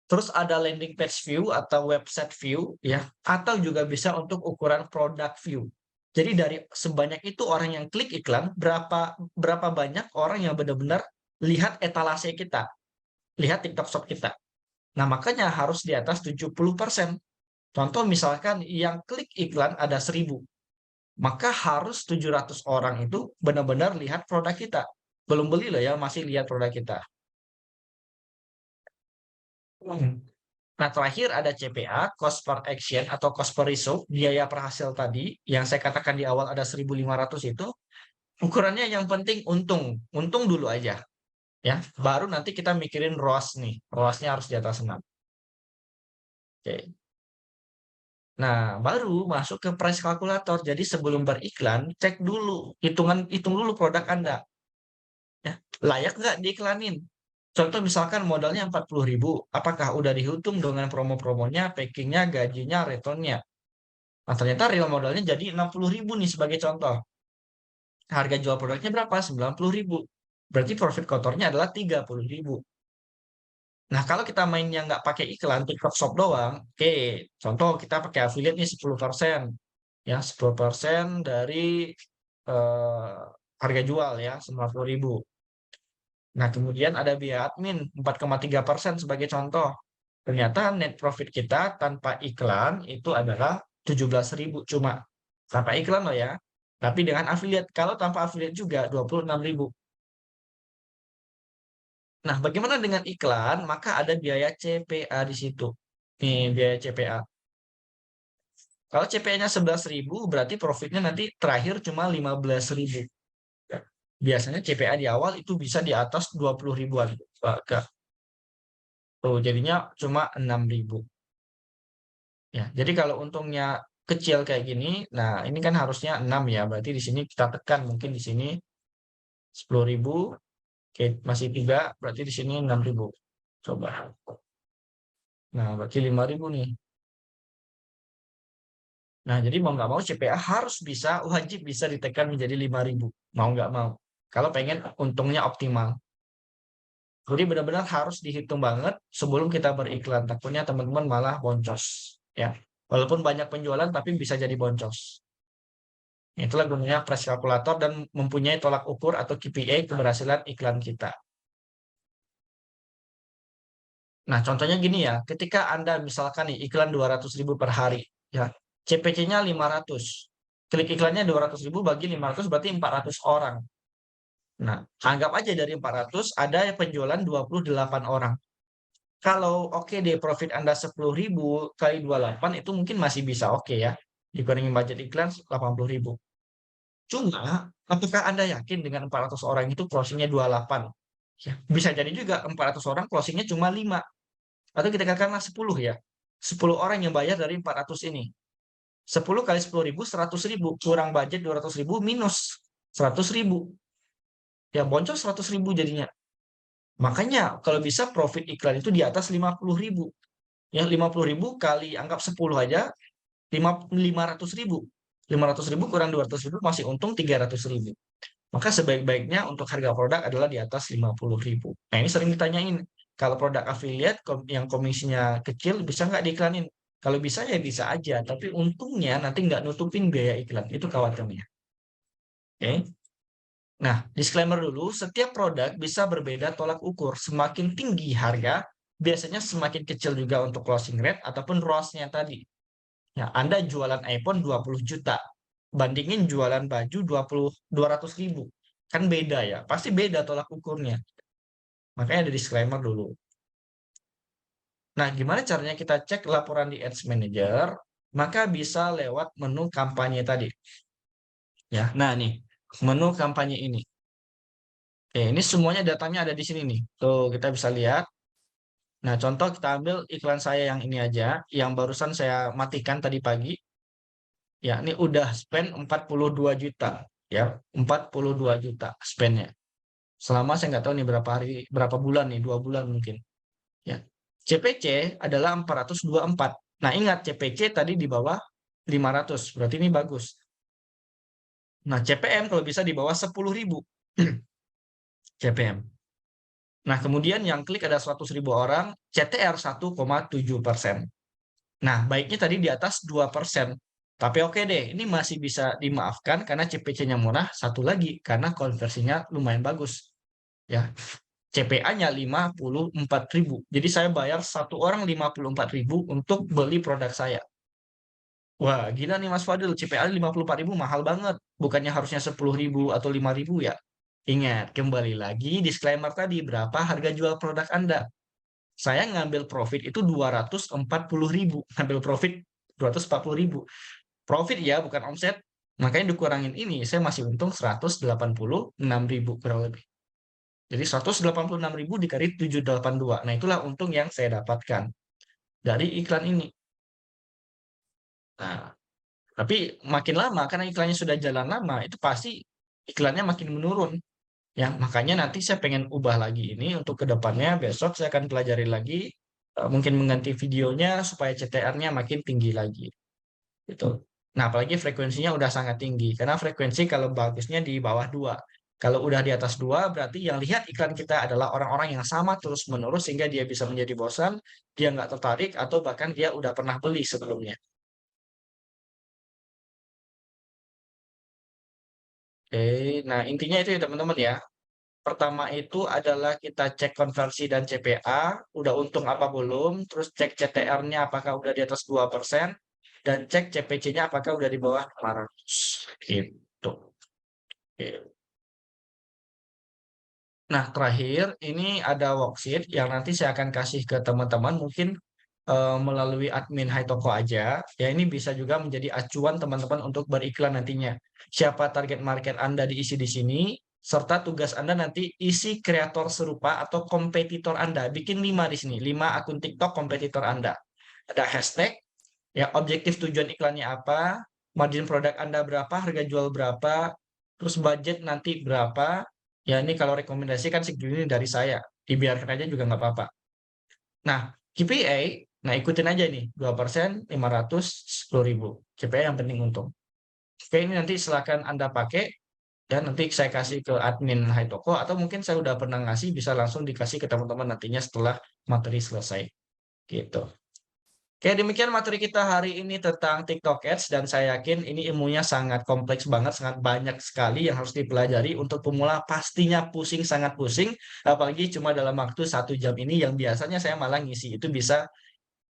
Terus ada landing page view atau website view ya, atau juga bisa untuk ukuran product view. Jadi dari sebanyak itu orang yang klik iklan, berapa banyak orang yang benar-benar lihat etalase kita, lihat TikTok Shop kita. Nah, makanya harus di atas 70%. Contoh misalkan yang klik iklan ada 1.000, maka harus 700 orang itu benar-benar lihat produk kita. Belum beli loh ya, masih lihat produk kita. Nah, terakhir ada CPA, cost per action atau cost per result, biaya per hasil tadi, yang saya katakan di awal ada 1.500 itu, ukurannya yang penting untung. Untung dulu aja. Ya, baru nanti kita mikirin ROAS nih. ROAS-nya harus di atas 6. Oke. Nah, baru masuk ke price calculator. Jadi sebelum beriklan, cek dulu, hitung dulu produk Anda. Ya, layak nggak diiklanin? Contoh misalkan modalnya 40.000, apakah udah dihitung dengan promo-promonya, packingnya, gajinya, return-nya? Nah, ternyata real modalnya jadi 60.000 nih sebagai contoh. Harga jual produknya berapa? 90.000. Berarti profit kotornya adalah 30.000. Nah, kalau kita mainnya nggak pakai iklan, TikTok Shop doang, oke, contoh kita pakai affiliate nih 10%. Ya, 10% dari harga jual ya, 90.000. Nah, kemudian ada biaya admin 4,3% sebagai contoh. Ternyata net profit kita tanpa iklan itu adalah 17.000 cuma. Tanpa iklan loh ya. Tapi dengan affiliate. Kalau tanpa affiliate juga 26.000. Nah, bagaimana dengan iklan? Maka ada biaya CPA di situ. Nih, biaya CPA. Kalau CPA-nya 11.000, berarti profitnya nanti terakhir cuma 15.000. Biasanya CPA di awal itu bisa di atas 20 ribuan. Tuh, jadinya cuma 6.000. Ya, jadi kalau untungnya kecil kayak gini, nah ini kan harusnya 6 ya. Berarti di sini kita tekan mungkin di sini 10.000. Oke, masih 3, berarti di sini 6.000. Coba. Nah, berarti 5.000 nih. Nah, jadi mau nggak mau CPA harus bisa, wajib bisa ditekan menjadi 5.000. Mau nggak mau. Kalau pengen untungnya optimal. Jadi benar-benar harus dihitung banget sebelum kita beriklan. Takutnya teman-teman malah boncos. Ya. Walaupun banyak penjualan, tapi bisa jadi boncos. Itulah gunanya price calculator dan mempunyai tolak ukur atau KPI keberhasilan iklan kita. Nah, contohnya gini ya, ketika Anda misalkan nih iklan 200.000 per hari, ya, CPC-nya 500. Klik iklannya 200.000 bagi 500 berarti 400 orang. Nah, anggap aja dari 400 ada penjualan 28 orang. Kalau oke deh profit Anda 10.000 kali 28 itu mungkin masih bisa oke ya. Dikurangi budget iklan 80.000. Cuma, apakah Anda yakin dengan 400 orang itu closing-nya 28? Ya, bisa jadi juga 400 orang closing-nya cuma 5. Atau kita katakanlah 10 ya. 10 orang yang bayar dari 400 ini. 10 kali 10.000, 100.000. Kurang budget 200.000 minus 100.000. Ya, boncos 100.000 jadinya. Makanya kalau bisa profit iklan itu di atas 50.000. Ya, 50.000 kali anggap 10 aja, 500.000. 500.000 kurang 200.000 masih untung 300.000. Maka sebaik-baiknya untuk harga produk adalah di atas 50.000. Nah, ini sering ditanyain. Kalau produk affiliate yang komisinya kecil, bisa nggak diiklanin? Kalau bisa ya bisa aja. Tapi untungnya nanti nggak nutupin biaya iklan. Itu khawatirnya. Oke. Nah, disclaimer dulu, setiap produk bisa berbeda tolak ukur. Semakin tinggi harga, biasanya semakin kecil juga untuk closing rate ataupun ROAS-nya tadi. Ya, Anda jualan iPhone 20 juta, bandingin jualan baju 200.000. Kan beda ya, pasti beda tolak ukurnya. Makanya ada disclaimer dulu. Nah, gimana caranya kita cek laporan di Ads Manager? Maka bisa lewat menu kampanye tadi. Ya, nah nih, menu kampanye ini. Oke, ini semuanya datanya ada di sini nih. Tuh, kita bisa lihat. Nah, contoh kita ambil iklan saya yang ini aja, yang barusan saya matikan tadi pagi. Ya, ini udah spend 42 juta. Ya, 42 juta spendnya. Selama saya nggak tahu nih berapa bulan nih, 2 bulan mungkin. Ya, CPC adalah 424. Nah, ingat CPC tadi di bawah 500, berarti ini bagus. Nah, CPM kalau bisa di bawah 10.000. CPM. Nah, kemudian yang klik ada 100.000 orang, CTR 1,7%. Nah, baiknya tadi di atas 2%. Tapi oke deh, ini masih bisa dimaafkan karena CPC-nya murah. Satu lagi, karena konversinya lumayan bagus. Ya, CPA-nya 54.000. Jadi saya bayar satu orang 54.000 untuk beli produk saya. Wah, gila nih Mas Fadil, CPA 54.000 mahal banget. Bukannya harusnya 10.000 atau 5.000 ya? Ingat, kembali lagi disclaimer tadi, berapa harga jual produk Anda. saya ngambil profit itu 240.000, ngambil profit 240.000. Profit ya, bukan omset. Makanya dikurangin ini, saya masih untung 186.000 kurang lebih. Jadi 186.000 dikali 782. Nah, itulah untung yang saya dapatkan dari iklan ini. Nah, tapi makin lama karena iklannya sudah jalan lama, itu pasti iklannya makin menurun. Ya, makanya nanti saya pengen ubah lagi ini untuk kedepannya. Besok saya akan pelajari lagi, mungkin mengganti videonya supaya CTR-nya makin tinggi lagi. Gitu. Nah, apalagi frekuensinya udah sangat tinggi. Karena frekuensi kalau bagusnya di bawah 2. Kalau udah di atas 2, berarti yang lihat iklan kita adalah orang-orang yang sama terus-menerus sehingga dia bisa menjadi bosan, dia nggak tertarik, atau bahkan dia udah pernah beli sebelumnya. Oke, nah intinya itu ya teman-teman ya. Pertama itu adalah kita cek konversi dan CPA, udah untung apa belum, terus cek CTR-nya apakah udah di atas 2%, dan cek CPC-nya apakah udah di bawah 500. Gitu. Oke. Nah, terakhir ini ada worksheet yang nanti saya akan kasih ke teman-teman mungkin melalui admin Haitoko aja. Ya, ini bisa juga menjadi acuan teman-teman untuk beriklan nantinya. Siapa target market Anda diisi di sini, serta tugas Anda nanti isi kreator serupa atau kompetitor Anda. Bikin 5 di sini, 5 akun TikTok kompetitor Anda. Ada hashtag, ya objektif tujuan iklannya apa, margin produk Anda berapa, harga jual berapa, terus budget nanti berapa. Ya ini kalau rekomendasi kan segini dari saya, dibiarkan aja juga nggak apa-apa. Nah, KPA, nah ikutin aja nih, 2%, 510.000. KPA yang penting untung. Oke, ini nanti silakan Anda pakai, dan nanti saya kasih ke admin Haitoko, atau mungkin saya udah pernah ngasih, bisa langsung dikasih ke teman-teman nantinya setelah materi selesai. Gitu. Oke, demikian materi kita hari ini tentang TikTok Ads, dan saya yakin ini ilmunya sangat kompleks banget, sangat banyak sekali yang harus dipelajari. Untuk pemula pastinya pusing, sangat pusing, apalagi cuma dalam waktu 1 jam ini yang biasanya saya malah ngisi itu bisa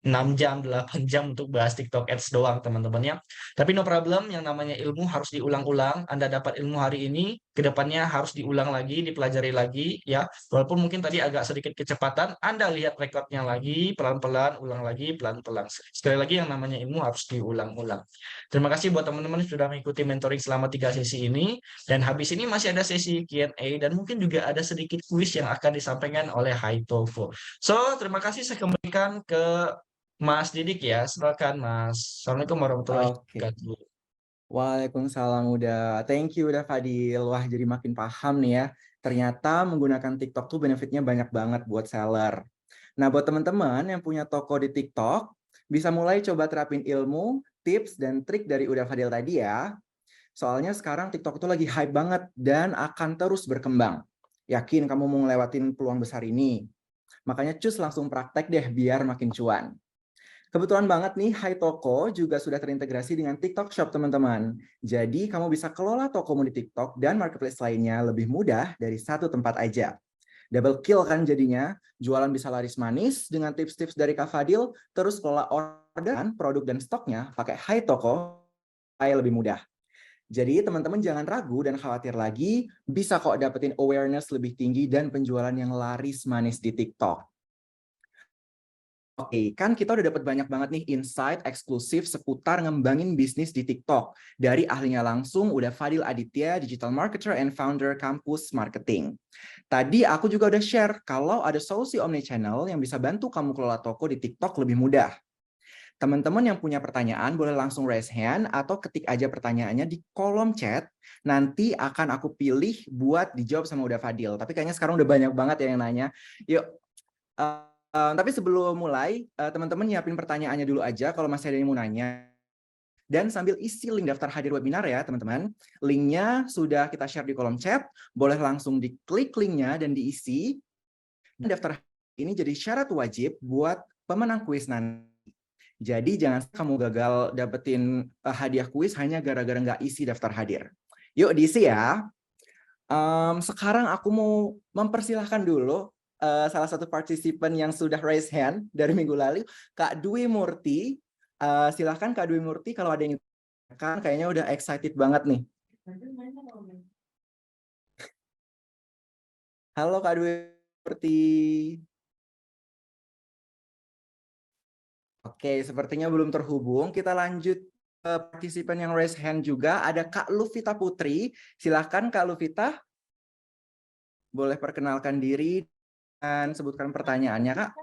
6 jam, 8 jam untuk bahas TikTok Ads doang teman-teman ya. Tapi no problem, yang namanya ilmu harus diulang-ulang. Anda dapat ilmu hari ini, kedepannya harus diulang lagi, dipelajari lagi ya. Walaupun mungkin tadi agak sedikit kecepatan, Anda lihat rekodnya lagi, pelan-pelan, ulang lagi, pelan-pelan. Sekali lagi yang namanya ilmu harus diulang-ulang. Terima kasih buat teman-teman yang sudah mengikuti mentoring selama 3 sesi ini. Dan habis ini masih ada sesi Q&A, dan mungkin juga ada sedikit kuis yang akan disampaikan oleh Haitoko. So, terima kasih saya kembalikan ke Mas Didik ya, silakan Mas. Assalamualaikum warahmatullahi Oke. wabarakatuh. Waalaikumsalam udah. Thank you udah Fadil. Wah, jadi makin paham nih ya. Ternyata menggunakan TikTok tuh benefitnya banyak banget buat seller. Nah, buat teman-teman yang punya toko di TikTok, bisa mulai coba terapin ilmu, tips, dan trik dari Uda Fadil tadi ya. Soalnya sekarang TikTok itu lagi hype banget dan akan terus berkembang. Yakin kamu mau ngelewatin peluang besar ini? Makanya cus langsung praktek deh biar makin cuan. Kebetulan banget nih, Haitoko juga sudah terintegrasi dengan TikTok Shop, teman-teman. Jadi, kamu bisa kelola tokomu di TikTok dan marketplace lainnya lebih mudah dari satu tempat aja. Double kill kan jadinya, jualan bisa laris manis dengan tips-tips dari Kak Fadil, terus kelola orderan, produk, dan stoknya pakai Haitoko supaya lebih mudah. Jadi, teman-teman jangan ragu dan khawatir lagi, bisa kok dapetin awareness lebih tinggi dan penjualan yang laris manis di TikTok. Oke, kan kita udah dapat banyak banget nih insight eksklusif seputar ngembangin bisnis di TikTok. Dari ahlinya langsung, udah Fadil Aditya, Digital Marketer and Founder Campus Marketing. Tadi aku juga udah share kalau ada solusi omnichannel yang bisa bantu kamu kelola toko di TikTok lebih mudah. Teman-teman yang punya pertanyaan boleh langsung raise hand atau ketik aja pertanyaannya di kolom chat. Nanti akan aku pilih buat dijawab sama Uda Fadil. Tapi kayaknya sekarang udah banyak banget ya yang nanya. Yuk. Tapi sebelum mulai, teman-teman nyiapin pertanyaannya dulu aja kalau masih ada yang mau nanya. Dan sambil isi link daftar hadir webinar ya teman-teman. Linknya sudah kita share di kolom chat. Boleh langsung diklik linknya dan diisi. Dan daftar ini jadi syarat wajib buat pemenang kuis nanti. Jadi jangan kamu gagal dapetin hadiah kuis hanya gara-gara nggak isi daftar hadir. Yuk diisi ya. Sekarang aku mau mempersilahkan dulu salah satu partisipan yang sudah raise hand dari minggu lalu, Kak Dwi Murti. Silahkan Kak Dwi Murti kalau ada yang kan kayaknya udah excited banget nih. Halo Kak Dwi Murti. Oke, sepertinya belum terhubung. Kita lanjut ke partisipan yang raise hand juga. Ada Kak Luvita Putri. Silahkan Kak Luvita. Boleh perkenalkan diri dan sebutkan pertanyaannya, Kak.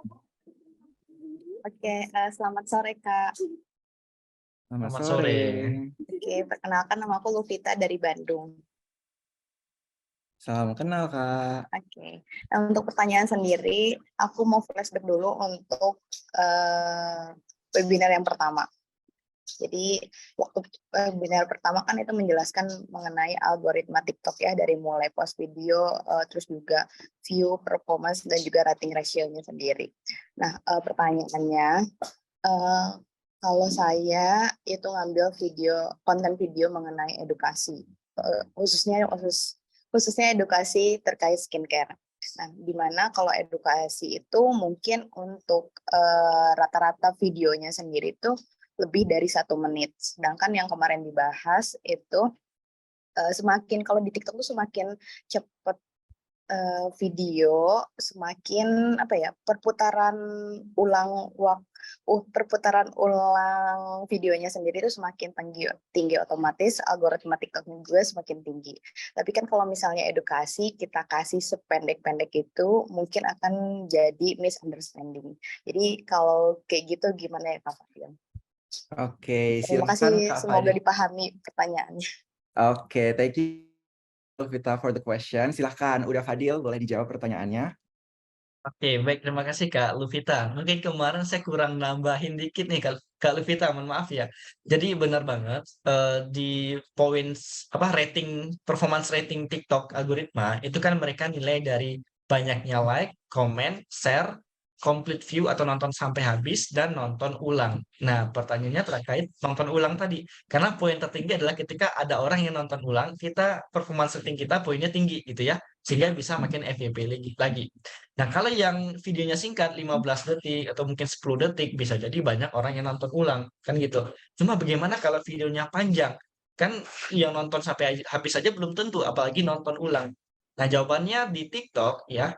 Oke, selamat sore Kak. Selamat Selamat sore. sore. Oke, perkenalkan nama aku Luvita dari Bandung. Salam kenal, Kak. Oke, nah, untuk pertanyaan sendiri, aku mau flashback dulu untuk webinar yang pertama. Jadi waktu webinar pertama kan itu menjelaskan mengenai algoritma TikTok ya, dari mulai post video, terus juga view, performance, dan juga rating ratio-nya sendiri. Nah, pertanyaannya, kalau saya itu ngambil konten video mengenai edukasi, khususnya edukasi terkait skincare. Nah, di mana kalau edukasi itu mungkin untuk rata-rata videonya sendiri itu lebih dari 1 menit. Sedangkan yang kemarin dibahas itu semakin kalau di TikTok tuh semakin cepat video, semakin perputaran ulang videonya sendiri itu semakin tinggi, otomatis algoritma TikToknya juga semakin tinggi. Tapi kan kalau misalnya edukasi kita kasih sependek-pendek itu mungkin akan jadi misunderstanding. Jadi kalau kayak gitu gimana ya Kak Fadil? Oke, Terima silakan kasih, Kak semoga Fadil. dipahami pertanyaannya. Oke, thank you Luvita for the question. Silahkan, udah Fadil, boleh dijawab pertanyaannya. Oke, baik. Terima kasih Kak Luvita. Mungkin kemarin saya kurang nambahin dikit nih Kak Luvita, mohon maaf ya. Jadi benar banget di rating performance rating TikTok algoritma itu kan mereka nilai dari banyaknya like, comment, share, complete view atau nonton sampai habis dan nonton ulang. Nah, pertanyaannya terkait nonton ulang tadi. Karena poin tertinggi adalah ketika ada orang yang nonton ulang, performance rating kita poinnya tinggi gitu ya. Sehingga bisa makin FYP lagi. Nah, kalau yang videonya singkat 15 detik atau mungkin 10 detik bisa jadi banyak orang yang nonton ulang, kan gitu. Cuma bagaimana kalau videonya panjang? Kan yang nonton sampai habis saja belum tentu, apalagi nonton ulang. Nah, jawabannya di TikTok ya,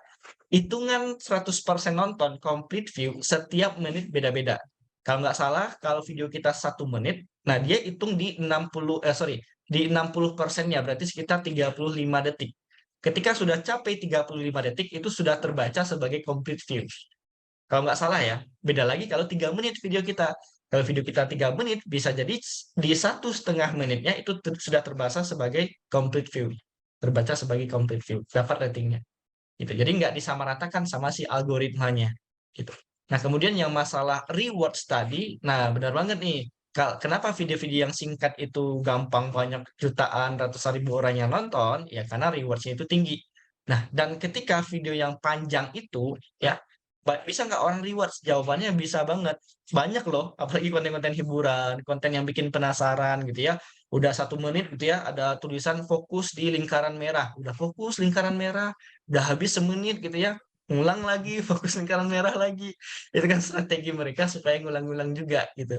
hitungan 100% nonton complete view setiap menit beda-beda. Kalau nggak salah, kalau video kita 1 menit, nah dia hitung di 60%-nya, berarti sekitar 35 detik. Ketika sudah capai 35 detik, itu sudah terbaca sebagai complete view. Kalau nggak salah ya, beda lagi kalau 3 menit video kita. Kalau video kita 3 menit, bisa jadi di 1,5 menitnya itu sudah terbaca sebagai complete view. Terbaca sebagai complete view, dapat ratingnya. Gitu. Jadi nggak disamaratakan sama si algoritmanya. Gitu. Nah, kemudian yang masalah rewards tadi, nah benar banget nih. Kenapa video-video yang singkat itu gampang banyak jutaan, ratusan ribu orang yang nonton? Ya karena rewards-nya itu tinggi. Nah, dan ketika video yang panjang itu, ya bisa nggak orang rewards? Jawabannya bisa banget. Banyak loh, apalagi konten-konten hiburan, konten yang bikin penasaran gitu ya. Udah 1 menit gitu ya, ada tulisan fokus di lingkaran merah. Udah fokus lingkaran merah, udah habis semenit gitu ya, ngulang lagi, fokus lingkaran merah lagi. Itu kan strategi mereka supaya ngulang-ngulang juga gitu.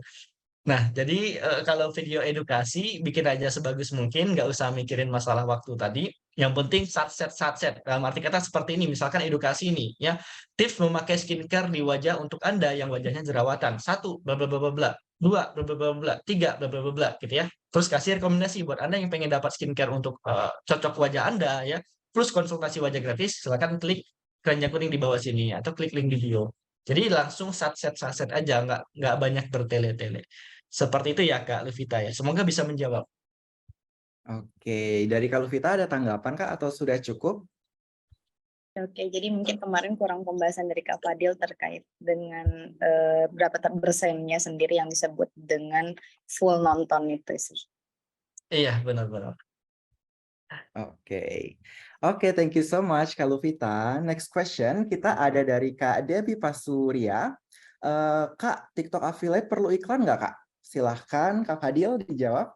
Nah, jadi kalau video edukasi bikin aja sebagus mungkin, nggak usah mikirin masalah waktu tadi. Yang penting satset. Dalam arti kata seperti ini, misalkan edukasi ini ya, tips memakai skincare di wajah untuk Anda yang wajahnya jerawatan. 1, bla bla bla bla bla. 2, bla bla bla bla. 3, bla bla bla bla gitu ya. Terus kasih rekomendasi buat Anda yang pengen dapat skincare untuk cocok wajah Anda ya. Plus konsultasi wajah gratis, silakan klik keranjang kuning di bawah sini atau klik link di bio. Jadi langsung satset aja, nggak banyak bertele-tele. Seperti itu ya Kak Levita ya. Semoga bisa menjawab. Oke, dari Kak Luvita ada tanggapan Kak atau sudah cukup? Oke, jadi mungkin kemarin kurang pembahasan dari Kak Fadil terkait dengan berapa persennya sendiri yang disebut dengan full nonton itu sih. Iya, benar-benar. Oke. Oke, thank you so much Kak Luvita. Next question kita ada dari Kak Debbie Pasuria. Kak, TikTok affiliate perlu iklan nggak Kak? Silahkan Kak Fadil dijawab.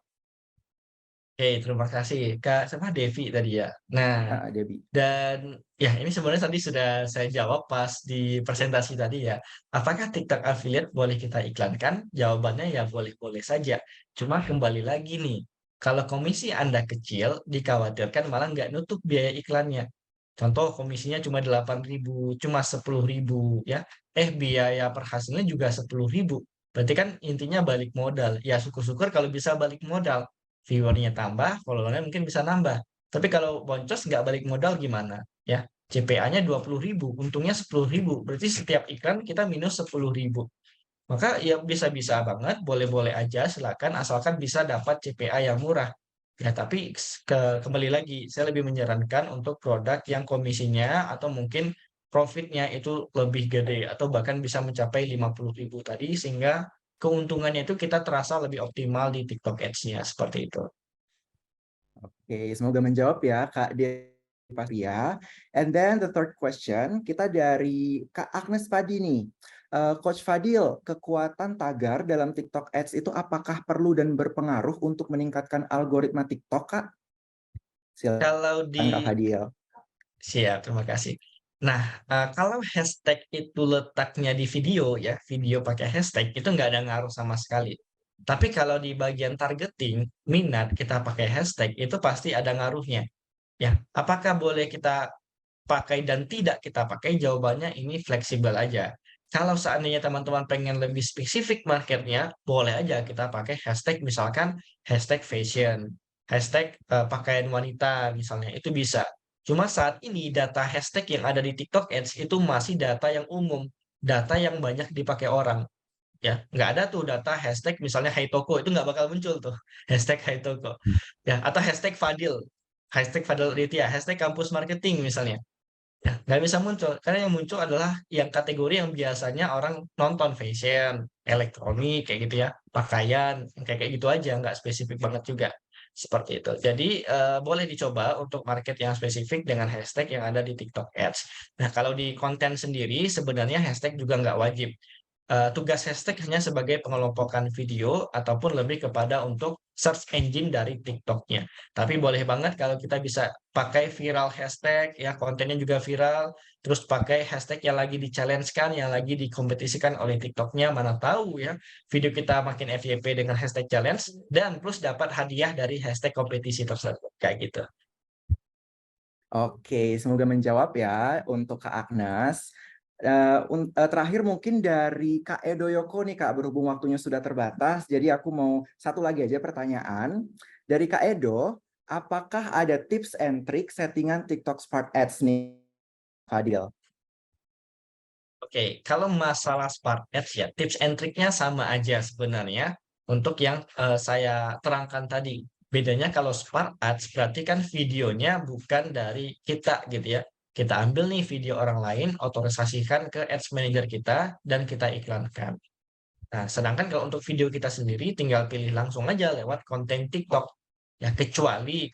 Oke, terima kasih Kak sama Devi tadi ya. Nah, Debbie. dan ya ini sebenarnya tadi sudah saya jawab pas di presentasi tadi ya. Apakah TikTok affiliate boleh kita iklankan? Jawabannya ya boleh-boleh saja. Cuma kembali lagi nih, kalau komisi Anda kecil, dikhawatirkan malah nggak nutup biaya iklannya. Contoh komisinya cuma 8.000, cuma 10.000 ya. Biaya per hasilnya juga 10.000. Berarti kan intinya balik modal. Ya syukur-syukur kalau bisa balik modal. Viewernya tambah, followernya mungkin bisa nambah. Tapi kalau boncos nggak balik modal gimana? Ya, CPA-nya 20.000, untungnya 10.000. Berarti setiap iklan kita minus 10.000. Maka ya bisa-bisa banget, boleh-boleh aja, silakan asalkan bisa dapat CPA yang murah. Ya, tapi kembali lagi, saya lebih menyarankan untuk produk yang komisinya atau mungkin profitnya itu lebih gede atau bahkan bisa mencapai 50.000 tadi sehingga keuntungannya itu kita terasa lebih optimal di TikTok Ads-nya seperti itu. Oke, semoga menjawab ya Kak Devia. And then the third question, kita dari Kak Agnes Padi nih. Coach Fadil, kekuatan tagar dalam TikTok Ads itu apakah perlu dan berpengaruh untuk meningkatkan algoritma TikTok, Kak? Kalau Silakan Kak Fadil. Siap, terima kasih. Nah, kalau hashtag itu letaknya di video ya, video pakai hashtag itu nggak ada ngaruh sama sekali. Tapi kalau di bagian targeting, minat kita pakai hashtag itu pasti ada ngaruhnya. Ya, apakah boleh kita pakai dan tidak kita pakai? Jawabannya ini fleksibel aja. Kalau seandainya teman-teman pengen lebih spesifik marketnya, boleh aja kita pakai hashtag misalkan hashtag fashion, hashtag pakaian wanita misalnya, itu bisa. Cuma saat ini data hashtag yang ada di TikTok Ads itu masih data yang umum, data yang banyak dipakai orang. Ya, nggak ada tuh data hashtag misalnya Hai Toko, itu nggak bakal muncul tuh hashtag Hai Toko. Ya, atau hashtag Fadil Aditya, hashtag kampus marketing misalnya. Ya, nggak bisa muncul, karena yang muncul adalah yang kategori yang biasanya orang nonton fashion, elektronik, kayak gitu ya, pakaian, kayak gitu aja, nggak spesifik banget juga. Seperti itu. Jadi, boleh dicoba untuk market yang spesifik dengan hashtag yang ada di TikTok Ads. Nah, kalau di konten sendiri, sebenarnya hashtag juga nggak wajib. Tugas hashtag hanya sebagai pengelompokan video ataupun lebih kepada untuk search engine dari TikTok-nya. Tapi boleh banget kalau kita bisa pakai viral hashtag, ya kontennya juga viral, terus pakai hashtag yang lagi di-challenge-kan, yang lagi dikompetisikan oleh TikTok-nya, mana tahu ya, video kita makin FYP dengan hashtag challenge, dan plus dapat hadiah dari hashtag kompetisi tersebut, kayak gitu. Oke, semoga menjawab ya untuk Kak Agnes. Terakhir mungkin dari Kak Edo Yoko nih Kak, berhubung waktunya sudah terbatas, jadi aku mau satu lagi aja pertanyaan. Dari Kak Edo, apakah ada tips and trick settingan TikTok Smart Ads nih, Fadil? Oke, kalau masalah Smart Ads ya, tips and triknya sama aja sebenarnya untuk yang saya terangkan tadi. Bedanya kalau Smart Ads berarti kan videonya bukan dari kita gitu ya. Kita ambil nih video orang lain, otorisasikan ke Ads Manager kita, dan kita iklankan. Nah, sedangkan kalau untuk video kita sendiri tinggal pilih langsung aja lewat konten TikTok. Ya, kecuali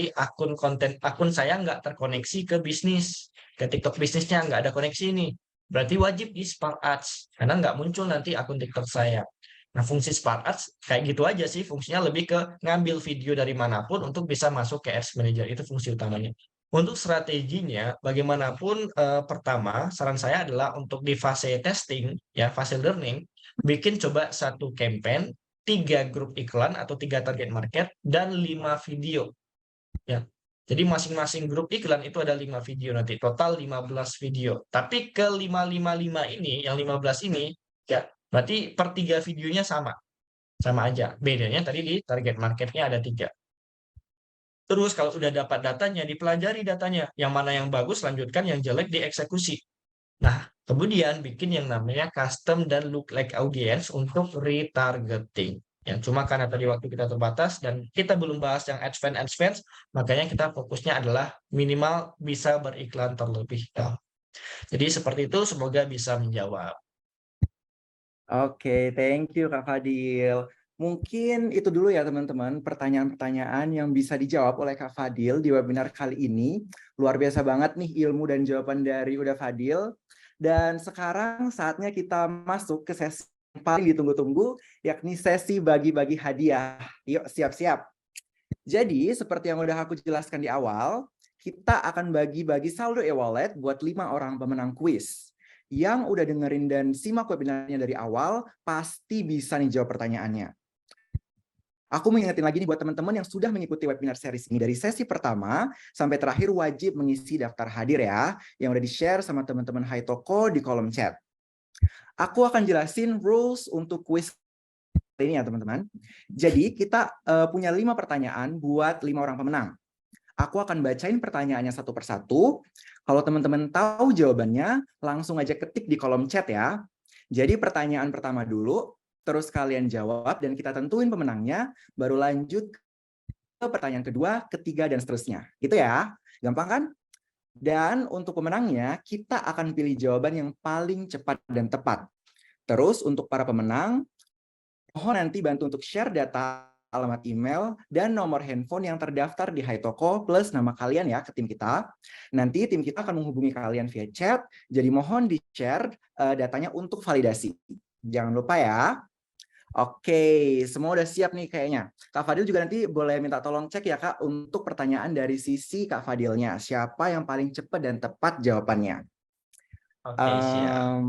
akun saya nggak terkoneksi ke bisnis, ke TikTok bisnisnya nggak ada koneksi nih. Berarti wajib di Smart Ads karena nggak muncul nanti akun TikTok saya. Nah, fungsi Smart Ads kayak gitu aja sih, fungsinya lebih ke ngambil video dari manapun untuk bisa masuk ke Ads Manager, itu fungsi utamanya. Untuk strateginya, bagaimanapun pertama saran saya adalah untuk di fase testing, ya fase learning, bikin coba satu campaign, 3 grup iklan atau 3 target market, dan 5 video. Ya. Jadi masing-masing grup iklan itu ada 5 video nanti, total 15 video. Tapi ke 555 ini, yang 15 ini, ya berarti per 3 videonya sama. Sama aja. Bedanya tadi di target marketnya ada 3. Terus kalau sudah dapat datanya, dipelajari datanya. Yang mana yang bagus, lanjutkan, yang jelek dieksekusi. Nah, kemudian bikin yang namanya custom dan lookalike audience untuk retargeting. Ya, cuma karena tadi waktu kita terbatas dan kita belum bahas yang advance, makanya kita fokusnya adalah minimal bisa beriklan terlebih dahulu. Jadi seperti itu, semoga bisa menjawab. Oke, thank you Kak Fadil. Mungkin itu dulu ya teman-teman, pertanyaan-pertanyaan yang bisa dijawab oleh Kak Fadil di webinar kali ini. Luar biasa banget nih ilmu dan jawaban dari Uda Fadil. Dan sekarang saatnya kita masuk ke sesi yang paling ditunggu-tunggu, yakni sesi bagi-bagi hadiah. Yuk siap-siap. Jadi seperti yang udah aku jelaskan di awal, kita akan bagi-bagi saldo e-wallet buat 5 orang pemenang kuis. Yang udah dengerin dan simak webinarnya dari awal, pasti bisa nih jawab pertanyaannya. Aku mengingetin lagi nih buat teman-teman yang sudah mengikuti webinar series ini dari sesi pertama sampai terakhir wajib mengisi daftar hadir ya, yang udah di-share sama teman-teman Hai Toko di kolom chat. Aku akan jelasin rules untuk quiz ini ya teman-teman. Jadi kita punya 5 pertanyaan buat 5 orang pemenang. Aku akan bacain pertanyaannya satu persatu. Kalau teman-teman tahu jawabannya, langsung aja ketik di kolom chat ya. Jadi pertanyaan pertama dulu, terus kalian jawab dan kita tentuin pemenangnya, baru lanjut ke pertanyaan kedua, ketiga, dan seterusnya. Gitu ya, gampang kan? Dan untuk pemenangnya, kita akan pilih jawaban yang paling cepat dan tepat. Terus untuk para pemenang, mohon nanti bantu untuk share data alamat email dan nomor handphone yang terdaftar di HiToko plus nama kalian ya ke tim kita. Nanti tim kita akan menghubungi kalian via chat, jadi mohon di-share datanya untuk validasi. Jangan lupa ya. Oke, semua udah siap nih kayaknya. Kak Fadil juga nanti boleh minta tolong cek ya Kak untuk pertanyaan dari sisi Kak Fadilnya. Siapa yang paling cepat dan tepat jawabannya? Oke, siap.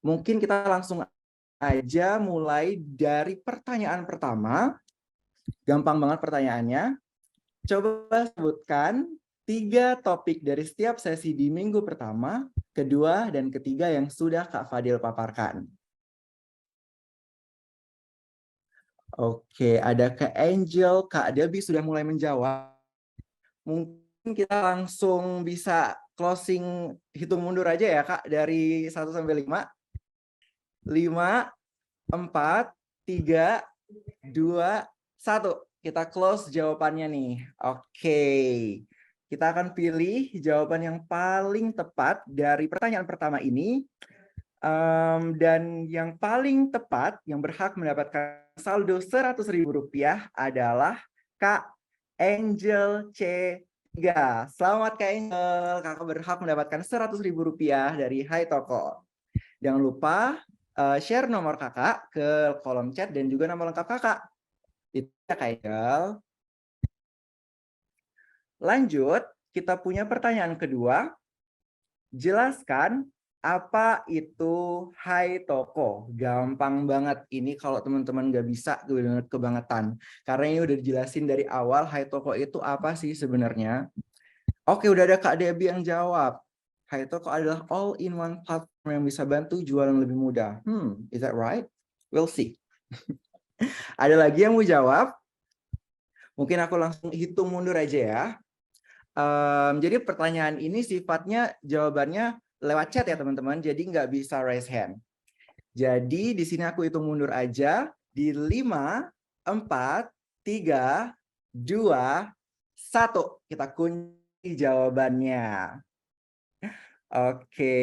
Mungkin kita langsung aja mulai dari pertanyaan pertama. Gampang banget pertanyaannya. Coba sebutkan 3 topik dari setiap sesi di minggu pertama, kedua, dan ketiga yang sudah Kak Fadil paparkan. Oke, ada Kak Angel, Kak Debbie sudah mulai menjawab. Mungkin kita langsung bisa closing hitung mundur aja ya Kak, dari 1 sampai 5. 5, 4, 3, 2, 1. Kita close jawabannya nih. Oke, kita akan pilih jawaban yang paling tepat dari pertanyaan pertama ini. Dan yang paling tepat, yang berhak mendapatkan saldo Rp100.000 adalah Kak Angel C3. Selamat Kak Angel, Kakak berhak mendapatkan Rp100.000 dari HiToko. Jangan lupa share nomor kakak ke kolom chat dan juga nama lengkap kakak. Itu ya Kak Angel. Lanjut, kita punya pertanyaan kedua. Jelaskan apa itu HiToko? Gampang banget ini kalau teman-teman nggak bisa kebangetan. Karena ini udah dijelasin dari awal HiToko itu apa sih sebenarnya. Oke, udah ada Kak Debbie yang jawab. HiToko adalah all-in-one platform yang bisa bantu jualan lebih mudah. Is that right? We'll see. Ada lagi yang mau jawab? Mungkin aku langsung hitung mundur aja ya. Jadi pertanyaan ini sifatnya jawabannya lewat chat ya teman-teman, jadi nggak bisa raise hand. Jadi di sini aku hitung mundur aja di 5, 4, 3, 2, 1. Kita kunci jawabannya. Oke,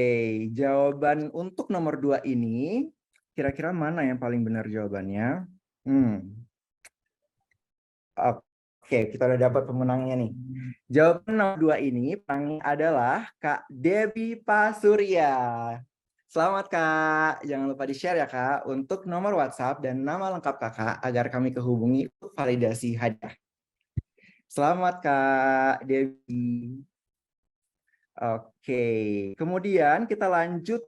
jawaban untuk nomor 2 ini, kira-kira mana yang paling benar jawabannya? Oke, kita udah dapat pemenangnya nih. Jawaban nomor 2 ini pemenangnya adalah Kak Debbie Pasurya. Selamat Kak, jangan lupa di-share ya Kak untuk nomor WhatsApp dan nama lengkap Kakak agar kami kehubungi untuk validasi hadiah. Selamat Kak Debbie. Oke, kemudian kita lanjut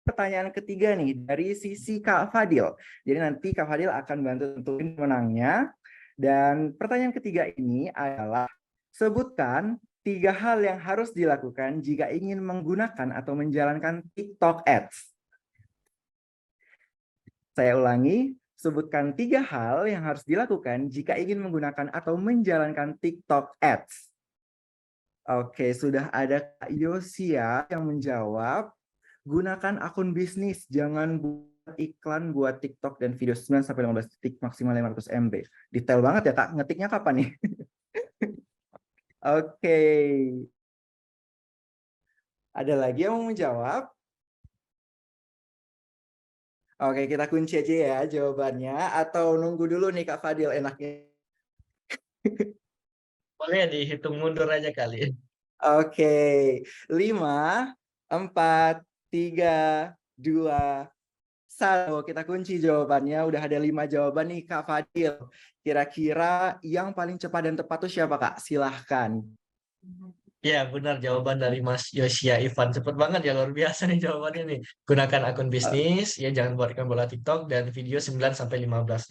pertanyaan ketiga nih dari sisi Kak Fadil. Jadi nanti Kak Fadil akan bantu tentuin pemenangnya. Dan pertanyaan ketiga ini adalah sebutkan 3 hal yang harus dilakukan jika ingin menggunakan atau menjalankan TikTok Ads. Saya ulangi, sebutkan 3 hal yang harus dilakukan jika ingin menggunakan atau menjalankan TikTok Ads. Oke, sudah ada Kak Yosia yang menjawab, gunakan akun bisnis, jangan buat iklan buat TikTok dan video 9-15 detik maksimal 500 MB. Detail banget ya Kak, ngetiknya kapan nih? Oke. Ada lagi yang mau menjawab? Oke, kita kunci aja ya jawabannya. Atau nunggu dulu nih Kak Fadil enaknya. Boleh dihitung mundur aja kali. Oke, 5, 4, 3, 2, 1. Kita kunci jawabannya. Udah ada 5 jawaban nih Kak Fadil. Kira-kira yang paling cepat dan tepat tuh siapa Kak? Silahkan. Ya, benar jawaban dari Mas Yosia Ivan. Cepet banget ya, luar biasa nih jawabannya nih. Gunakan akun bisnis, ya jangan buatkan bola TikTok, dan video 9-15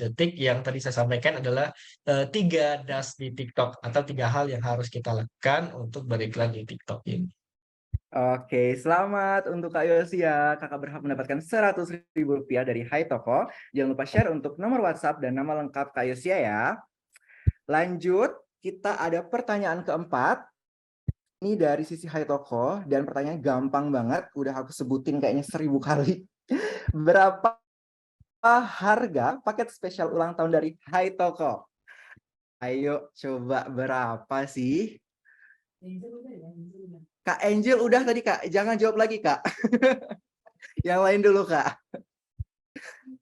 detik. Yang tadi saya sampaikan adalah 3 das di TikTok, atau 3 hal yang harus kita lakukan untuk beriklan di TikTok ini. Oke, selamat untuk Kak Yosia. Kakak berhak mendapatkan Rp100.000 dari Hai Toko. Jangan lupa share untuk nomor WhatsApp dan nama lengkap Kak Yosia ya. Lanjut, kita ada pertanyaan keempat. Ini dari sisi Hai Toko dan pertanyaannya gampang banget. Udah aku sebutin kayaknya 1000 kali. Berapa harga paket spesial ulang tahun dari Hai Toko? Ayo coba berapa sih? Kak Angel udah tadi Kak, jangan jawab lagi Kak. Yang lain dulu Kak.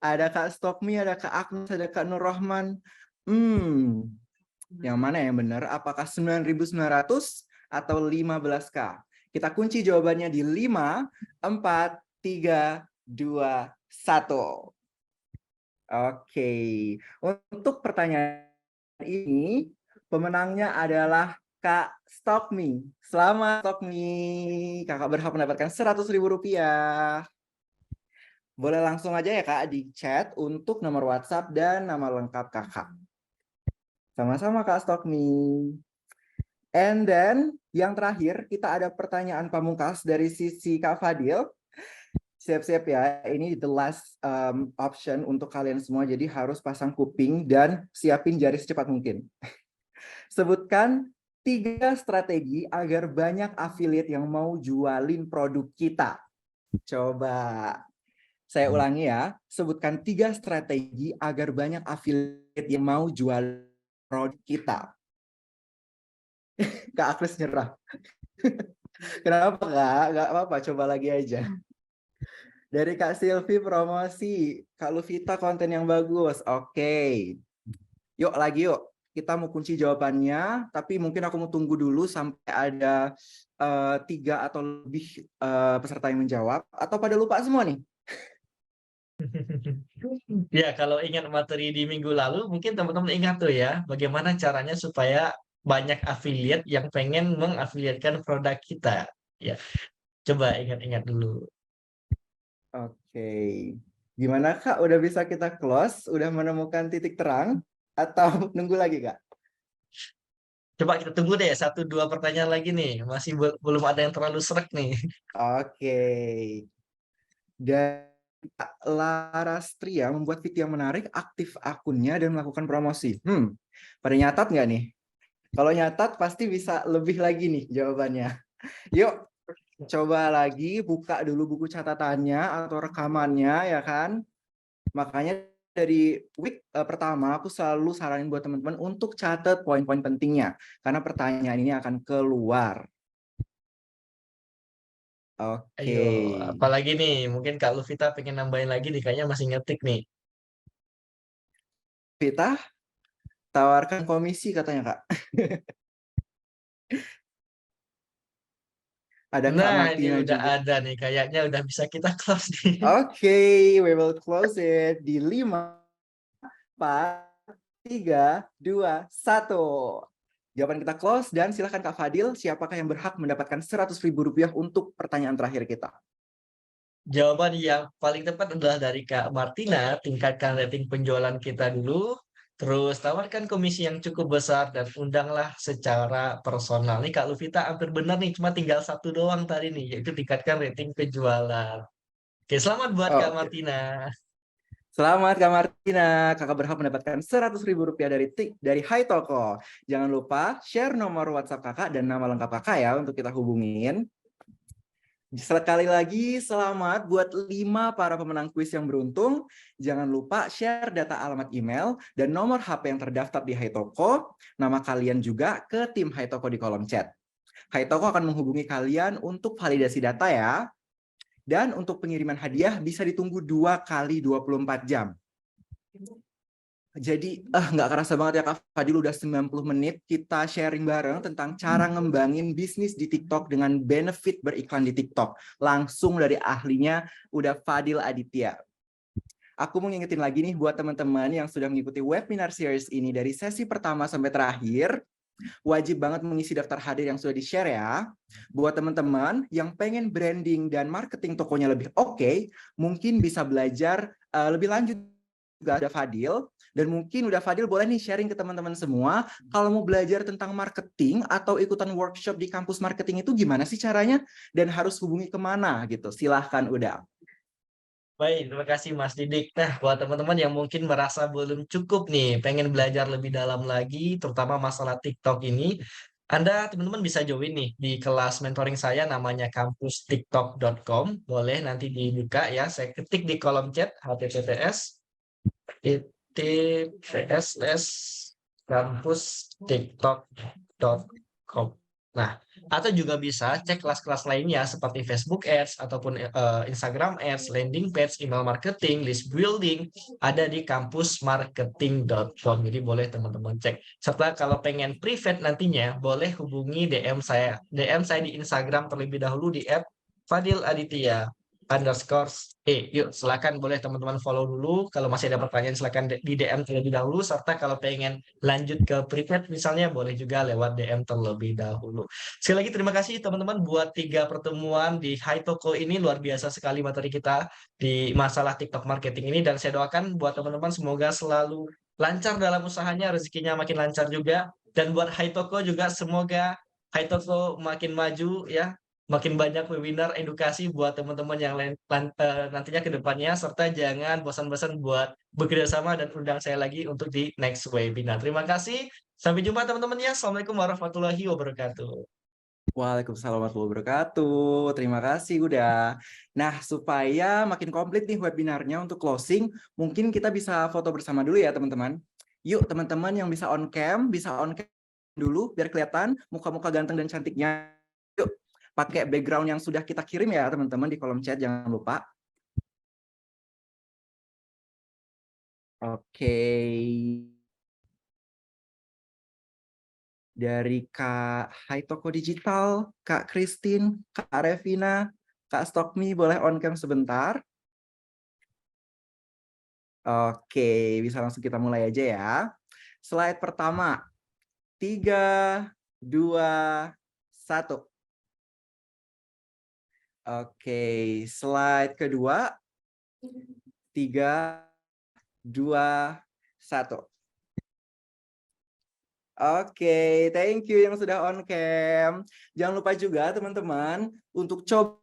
Ada Kak Stokmi, ada Kak Agnes, ada Kak Nur Rahman. Yang mana yang benar? Apakah 9.900 atau 15K? Kita kunci jawabannya di 5, 4, 3, 2, 1. Oke. Untuk pertanyaan ini, pemenangnya adalah Kak Stokmi. Selamat Stokmi. Kakak berhak mendapatkan Rp100.000. Boleh langsung aja ya Kak di chat untuk nomor WhatsApp dan nama lengkap Kakak. Sama-sama Kak Stokmi. And then yang terakhir kita ada pertanyaan pamungkas dari sisi Kak Fadil. Siap-siap ya, ini the last option untuk kalian semua. Jadi harus pasang kuping dan siapin jari secepat mungkin. Sebutkan 3 strategi agar banyak affiliate yang mau jualin produk kita. Coba saya ulangi ya. Sebutkan 3 strategi agar banyak affiliate yang mau jual produk kita. Kak Agnes nyerah. Kenapa Kak? Gak apa-apa, coba lagi aja. Dari Kak Silvi promosi. Kak Luvita konten yang bagus. Oke. Yuk lagi yuk. Kita mau kunci jawabannya, tapi mungkin aku mau tunggu dulu sampai ada 3 atau lebih peserta yang menjawab. Atau pada lupa semua nih? Ya, kalau ingat materi di minggu lalu, mungkin teman-teman ingat tuh ya, bagaimana caranya supaya banyak affiliate yang pengen mengafiliatkan produk kita. Ya, coba ingat-ingat dulu. Oke. Gimana Kak? Udah bisa kita close? Udah menemukan titik terang? Atau nunggu lagi Kak? Coba kita tunggu deh, 1-2 pertanyaan lagi nih. Masih belum ada yang terlalu srek nih. Oke. Dan Kak Larastria membuat video yang menarik, aktif akunnya dan melakukan promosi. Pada nyatat nggak nih? Kalau nyatat pasti bisa lebih lagi nih jawabannya. Yuk, coba lagi buka dulu buku catatannya atau rekamannya ya kan. Makanya dari week pertama aku selalu saranin buat teman-teman untuk catat poin-poin pentingnya. Karena pertanyaan ini akan keluar. Oke. Ayo, apalagi nih, mungkin Kak Luvita pengen nambahin lagi nih, kayaknya masih ngetik nih. Vita, tawarkan komisi katanya Kak. Ada Kak Nah, ini Martina udah juga. ada nih, kayaknya udah bisa kita close nih. Oke, we will close it di 5, 4, 3, 2, 1. Jawaban kita close dan silakan Kak Fadil, siapakah yang berhak mendapatkan Rp100.000 untuk pertanyaan terakhir kita? Jawaban yang paling tepat adalah dari Kak Martina, tingkatkan rating penjualan kita dulu, terus tawarkan komisi yang cukup besar dan undanglah secara personal. Nih Kak Luvita hampir benar nih, cuma tinggal 1 doang tadi nih, yaitu tingkatkan rating penjualan. Oke, selamat buat Kak Oke. Martina. Selamat Kak Martina, kakak berhak mendapatkan Rp100.000 dari Hai Toko. Jangan lupa share nomor WhatsApp kakak dan nama lengkap kakak ya untuk kita hubungin. Sekali lagi selamat buat 5 para pemenang kuis yang beruntung. Jangan lupa share data alamat email dan nomor HP yang terdaftar di Hai Toko. Nama kalian juga ke tim Hai Toko di kolom chat. Hai Toko akan menghubungi kalian untuk validasi data ya. Dan untuk pengiriman hadiah bisa ditunggu 2 kali 24 jam. Jadi nggak kerasa banget ya Kak Fadil, udah 90 menit kita sharing bareng tentang cara ngembangin bisnis di TikTok dengan benefit beriklan di TikTok. Langsung dari ahlinya udah Fadil Aditya. Aku mau ngingetin lagi nih buat teman-teman yang sudah mengikuti webinar series ini dari sesi pertama sampai terakhir. Wajib banget mengisi daftar hadir yang sudah di-share ya. Buat teman-teman yang pengen branding dan marketing tokonya lebih oke, mungkin bisa belajar lebih lanjut juga ada Fadil Dan mungkin udah Fadil boleh nih sharing ke teman-teman semua, kalau mau belajar tentang marketing atau ikutan workshop di kampus marketing itu gimana sih caranya? Dan harus hubungi kemana gitu? Silahkan udah. Baik, terima kasih Mas Didik. Nah, buat teman-teman yang mungkin merasa belum cukup nih, pengen belajar lebih dalam lagi, terutama masalah TikTok ini, Anda teman-teman bisa join nih di kelas mentoring saya namanya kampustiktok.com. Boleh nanti dibuka ya, saya ketik di kolom chat https://kampustiktok.com. Nah, atau juga bisa cek kelas-kelas lainnya seperti Facebook Ads ataupun Instagram Ads, landing page, email marketing, list building, ada di kampusmarketing.com. Jadi boleh teman-teman cek. Serta kalau pengen private nantinya, boleh hubungi DM saya. DM saya di Instagram terlebih dahulu di @fadiladitya_. Yuk silakan boleh teman-teman follow dulu. Kalau masih ada pertanyaan silakan di DM terlebih dahulu. Serta kalau pengen lanjut ke private misalnya boleh juga lewat DM terlebih dahulu. Sekali lagi terima kasih teman-teman buat 3 pertemuan di Hai Toko ini. Luar biasa sekali materi kita di masalah TikTok marketing ini. Dan saya doakan buat teman-teman semoga selalu lancar dalam usahanya, rezekinya makin lancar juga. Dan buat Hai Toko juga semoga Hai Toko makin maju ya. Makin banyak webinar edukasi buat teman-teman yang nantinya ke depannya. Serta jangan bosan-bosan buat bekerja sama dan undang saya lagi untuk di next webinar. Terima kasih. Sampai jumpa teman-teman ya. Assalamualaikum warahmatullahi wabarakatuh. Waalaikumsalam warahmatullahi wabarakatuh. Terima kasih udah. Nah, supaya makin komplit nih webinarnya untuk closing, mungkin kita bisa foto bersama dulu ya teman-teman. Yuk teman-teman yang bisa on cam dulu biar kelihatan muka-muka ganteng dan cantiknya. Yuk, pakai background yang sudah kita kirim ya teman-teman di kolom chat, jangan lupa. Oke. Dari Kak Hai Toko Digital, Kak Christine, Kak Revina, Kak Stockme, boleh on cam sebentar. Oke, bisa langsung kita mulai aja ya. Slide pertama. 3, 2, 1. Oke, slide kedua. 3, 2, 1. Oke, thank you yang sudah on cam. Jangan lupa juga teman-teman untuk coba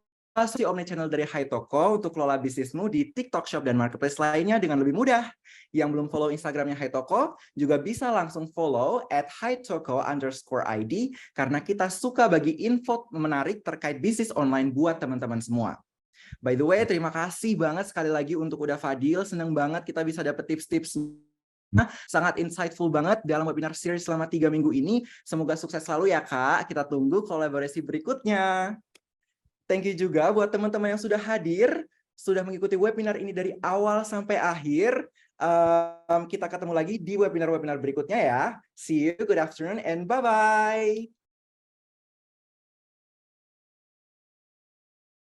si omnichannel dari Hai Toko untuk kelola bisnismu di TikTok Shop dan Marketplace lainnya dengan lebih mudah. Yang belum follow Instagramnya Hai Toko juga bisa langsung follow @haitoko_id karena kita suka bagi info menarik terkait bisnis online buat teman-teman semua. By the way, terima kasih banget sekali lagi untuk udah Fadil. Seneng banget kita bisa dapet tips-tips sangat insightful banget dalam webinar series selama 3 minggu ini. Semoga sukses selalu ya Kak. Kita tunggu kolaborasi berikutnya. Thank you juga buat teman-teman yang sudah hadir, sudah mengikuti webinar ini dari awal sampai akhir. Kita ketemu lagi di webinar-webinar berikutnya ya. See you, good afternoon, and bye-bye.